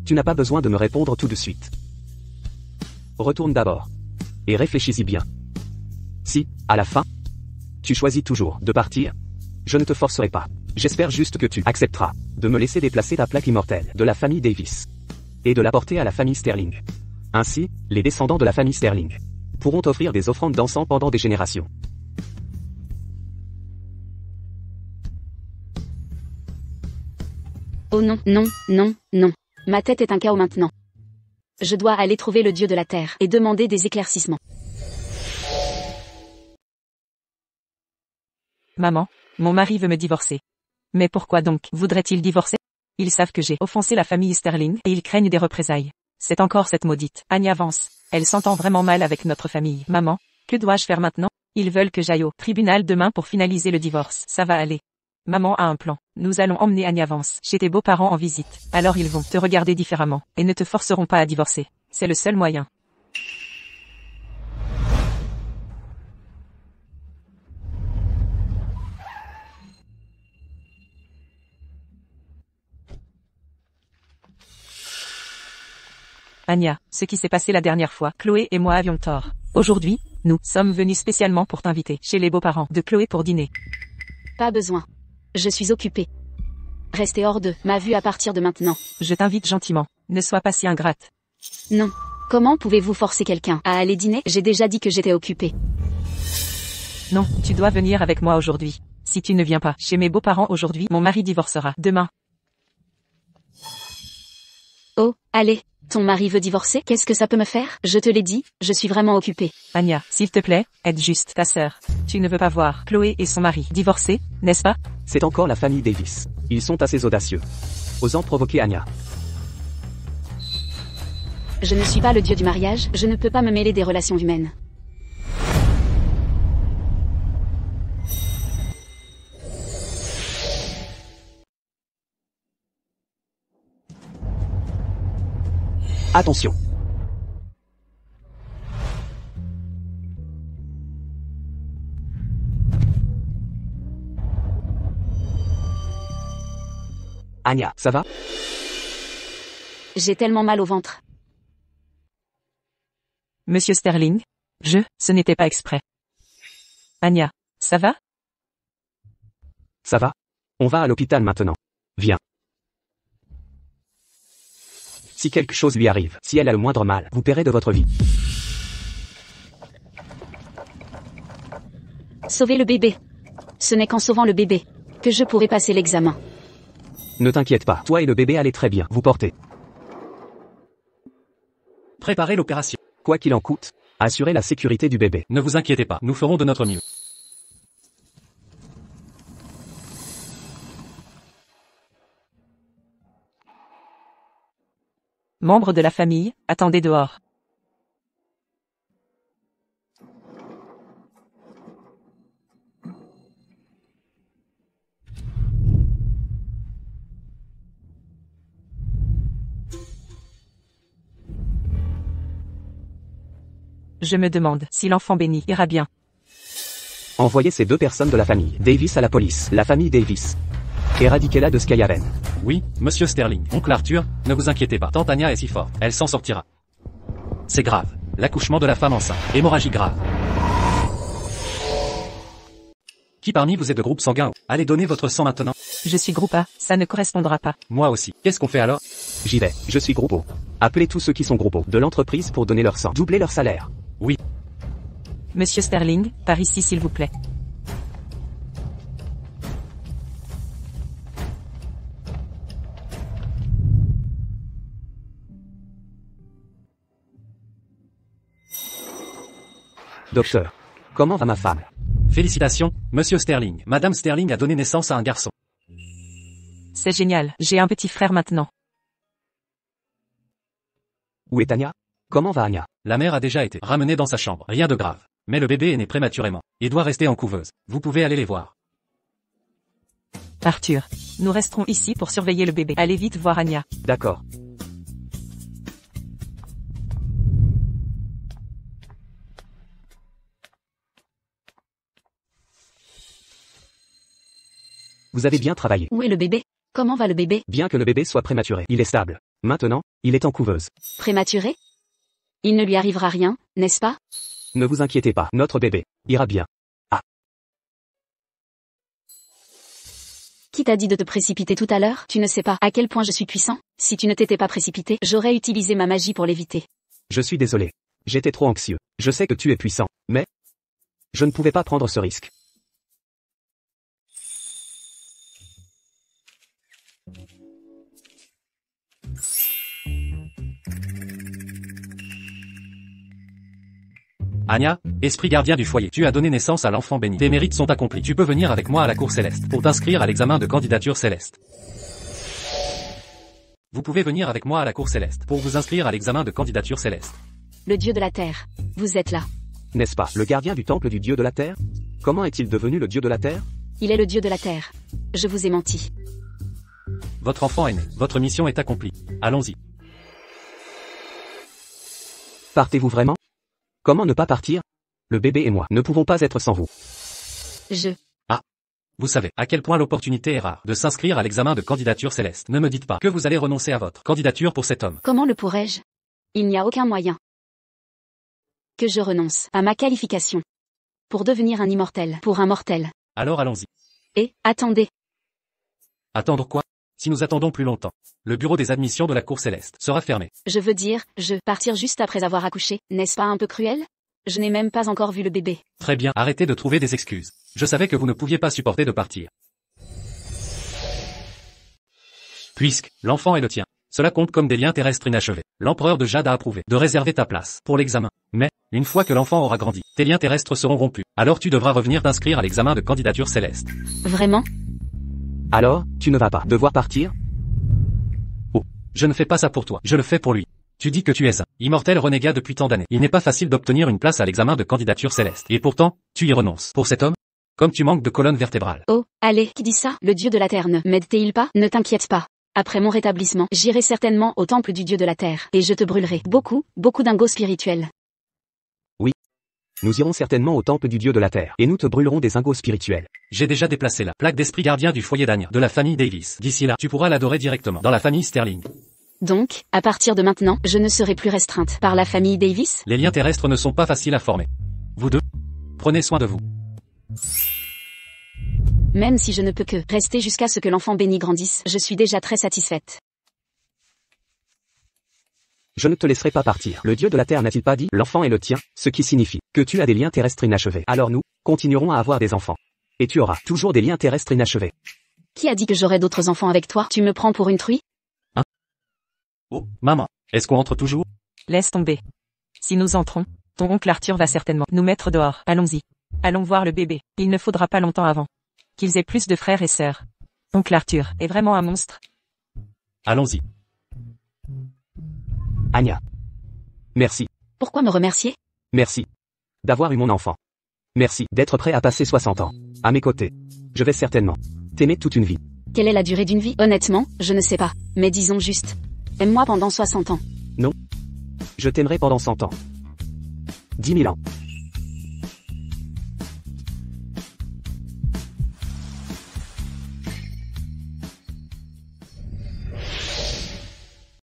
Tu n'as pas besoin de me répondre tout de suite. Retourne d'abord. Et réfléchis-y bien. Si, à la fin, tu choisis toujours de partir, je ne te forcerai pas. J'espère juste que tu accepteras de me laisser déplacer ta plaque immortelle de la famille Davis et de la porter à la famille Sterling. Ainsi, les descendants de la famille Sterling pourront offrir des offrandes d'encens pendant des générations. Oh non, non, non, non. Ma tête est un chaos maintenant. Je dois aller trouver le Dieu de la terre et demander des éclaircissements. Maman, mon mari veut me divorcer. Mais pourquoi donc voudrait-il divorcer? Ils savent que j'ai offensé la famille Sterling et ils craignent des représailles. C'est encore cette maudite Anya Vance. Elle s'entend vraiment mal avec notre famille. Maman, que dois-je faire maintenant? Ils veulent que j'aille au tribunal demain pour finaliser le divorce. Ça va aller. Maman a un plan. Nous allons emmener Anya Vance chez tes beaux-parents en visite. Alors ils vont te regarder différemment et ne te forceront pas à divorcer. C'est le seul moyen. Anya, ce qui s'est passé la dernière fois, Chloé et moi avions tort. Aujourd'hui, nous sommes venus spécialement pour t'inviter chez les beaux-parents de Chloé pour dîner. Pas besoin. Je suis occupée. Restez hors de ma vue à partir de maintenant. Je t'invite gentiment. Ne sois pas si ingrate. Non. Comment pouvez-vous forcer quelqu'un à aller dîner? J'ai déjà dit que j'étais occupée. Non, tu dois venir avec moi aujourd'hui. Si tu ne viens pas chez mes beaux-parents aujourd'hui, mon mari divorcera demain. Oh, allez. Ton mari veut divorcer? Qu'est-ce que ça peut me faire? Je te l'ai dit, je suis vraiment occupée. Anya, s'il te plaît, aide juste ta sœur. Tu ne veux pas voir Chloé et son mari divorcer, n'est-ce pas? C'est encore la famille Davis. Ils sont assez audacieux. Osant provoquer Anya. Je ne suis pas le dieu du mariage, je ne peux pas me mêler des relations humaines. Attention. Anya, ça va? J'ai tellement mal au ventre. Monsieur Sterling? Ce n'était pas exprès. Anya, ça va? Ça va? On va à l'hôpital maintenant. Viens. Si quelque chose lui arrive, si elle a le moindre mal, vous paierez de votre vie. Sauver le bébé. Ce n'est qu'en sauvant le bébé que je pourrai passer l'examen. Ne t'inquiète pas, toi et le bébé allez très bien, vous portez. Préparez l'opération. Quoi qu'il en coûte, assurez la sécurité du bébé. Ne vous inquiétez pas, nous ferons de notre mieux. Membres de la famille, attendez dehors. Je me demande si l'enfant béni ira bien. Envoyez ces deux personnes de la famille Davis à la police, la famille Davis. Éradiquez-la de Skyhaven. Oui, monsieur Sterling. Oncle Arthur, ne vous inquiétez pas. Tante Anya est si forte. Elle s'en sortira. C'est grave. L'accouchement de la femme enceinte. Hémorragie grave. Qui parmi vous est de groupe sanguin? Allez donner votre sang maintenant. Je suis groupe A, ça ne correspondra pas. Moi aussi. Qu'est-ce qu'on fait alors? J'y vais, je suis groupe O. Appelez tous ceux qui sont groupe O de l'entreprise pour donner leur sang. Doublez leur salaire. Oui. Monsieur Sterling, par ici s'il vous plaît. Docteur, comment va ma femme? Félicitations, monsieur Sterling. Madame Sterling a donné naissance à un garçon. C'est génial, j'ai un petit frère maintenant. Où est Anya? Comment va Anya? La mère a déjà été ramenée dans sa chambre. Rien de grave. Mais le bébé est né prématurément. Et doit rester en couveuse. Vous pouvez aller les voir. Arthur, nous resterons ici pour surveiller le bébé. Allez vite voir Anya. D'accord. Vous avez bien travaillé. Où est le bébé? Comment va le bébé? Bien que le bébé soit prématuré, il est stable. Maintenant, il est en couveuse. Prématuré? Il ne lui arrivera rien, n'est-ce pas? Ne vous inquiétez pas, notre bébé ira bien. Qui t'a dit de te précipiter tout à l'heure? Tu ne sais pas à quel point je suis puissant. Si tu ne t'étais pas précipité, j'aurais utilisé ma magie pour l'éviter. Je suis désolé. J'étais trop anxieux. Je sais que tu es puissant, mais je ne pouvais pas prendre ce risque. Anya, esprit gardien du foyer, tu as donné naissance à l'enfant béni. Tes mérites sont accomplis. Tu peux venir avec moi à la cour céleste pour t'inscrire à l'examen de candidature céleste. Vous pouvez venir avec moi à la cour céleste pour vous inscrire à l'examen de candidature céleste. Le dieu de la terre, vous êtes là. N'est-ce pas, le gardien du temple du dieu de la terre? Comment est-il devenu le dieu de la terre? Il est le dieu de la terre. Je vous ai menti. Votre enfant est né. Votre mission est accomplie. Allons-y. Partez-vous vraiment? Comment ne pas partir? Le bébé et moi ne pouvons pas être sans vous. Vous savez à quel point l'opportunité est rare de s'inscrire à l'examen de candidature céleste. Ne me dites pas que vous allez renoncer à votre candidature pour cet homme. Comment le pourrais-je? Il n'y a aucun moyen que je renonce à ma qualification pour devenir un immortel, pour un mortel. Alors allons-y. Et, attendez, Attendre quoi? Si nous attendons plus longtemps, le bureau des admissions de la Cour Céleste sera fermé. je veux dire, partir juste après avoir accouché, n'est-ce pas un peu cruel? Je n'ai même pas encore vu le bébé. Très bien, arrêtez de trouver des excuses. Je savais que vous ne pouviez pas supporter de partir. Puisque, l'enfant est le tien. Cela compte comme des liens terrestres inachevés. L'empereur de Jade a approuvé de réserver ta place pour l'examen. Mais, une fois que l'enfant aura grandi, tes liens terrestres seront rompus. Alors tu devras revenir t'inscrire à l'examen de candidature céleste. Vraiment? Alors, tu ne vas pas devoir partir? Je ne fais pas ça pour toi, je le fais pour lui. Tu dis que tu es un immortel renégat depuis tant d'années. Il n'est pas facile d'obtenir une place à l'examen de candidature céleste. Et pourtant, tu y renonces. Pour cet homme? Comme tu manques de colonne vertébrale. Oh, allez, qui dit ça? Le dieu de la terre ne m'aide-t-il pas? Ne t'inquiète pas. Après mon rétablissement, j'irai certainement au temple du dieu de la terre, et je te brûlerai beaucoup dingos spirituels. Nous irons certainement au temple du dieu de la terre, et nous te brûlerons des ingos spirituels. J'ai déjà déplacé la plaque d'esprit gardien du foyer d'Anya, de la famille Davis. D'ici là, tu pourras l'adorer directement, dans la famille Sterling. Donc, à partir de maintenant, je ne serai plus restreinte par la famille Davis? Les liens terrestres ne sont pas faciles à former. Vous deux, prenez soin de vous. Même si je ne peux que rester jusqu'à ce que l'enfant béni grandisse, je suis déjà très satisfaite. Je ne te laisserai pas partir. Le dieu de la terre n'a-t-il pas dit, l'enfant est le tien, ce qui signifie que tu as des liens terrestres inachevés. Alors nous, continuerons à avoir des enfants. Et tu auras toujours des liens terrestres inachevés. Qui a dit que j'aurai d'autres enfants avec toi? Tu me prends pour une truie? Oh, maman, est-ce qu'on entre toujours? Laisse tomber. Si nous entrons, ton oncle Arthur va certainement nous mettre dehors. Allons-y. Allons voir le bébé. Il ne faudra pas longtemps avant qu'ils aient plus de frères et sœurs. Oncle Arthur est vraiment un monstre. Allons-y. Anya. Merci. Pourquoi me remercier? Merci. D'avoir eu mon enfant. Merci d'être prêt à passer 60 ans à mes côtés. Je vais certainement t'aimer toute une vie. Quelle est la durée d'une vie? Honnêtement, je ne sais pas. Mais disons juste. Aime-moi pendant 60 ans. Je t'aimerai pendant 100 ans. 10 000 ans.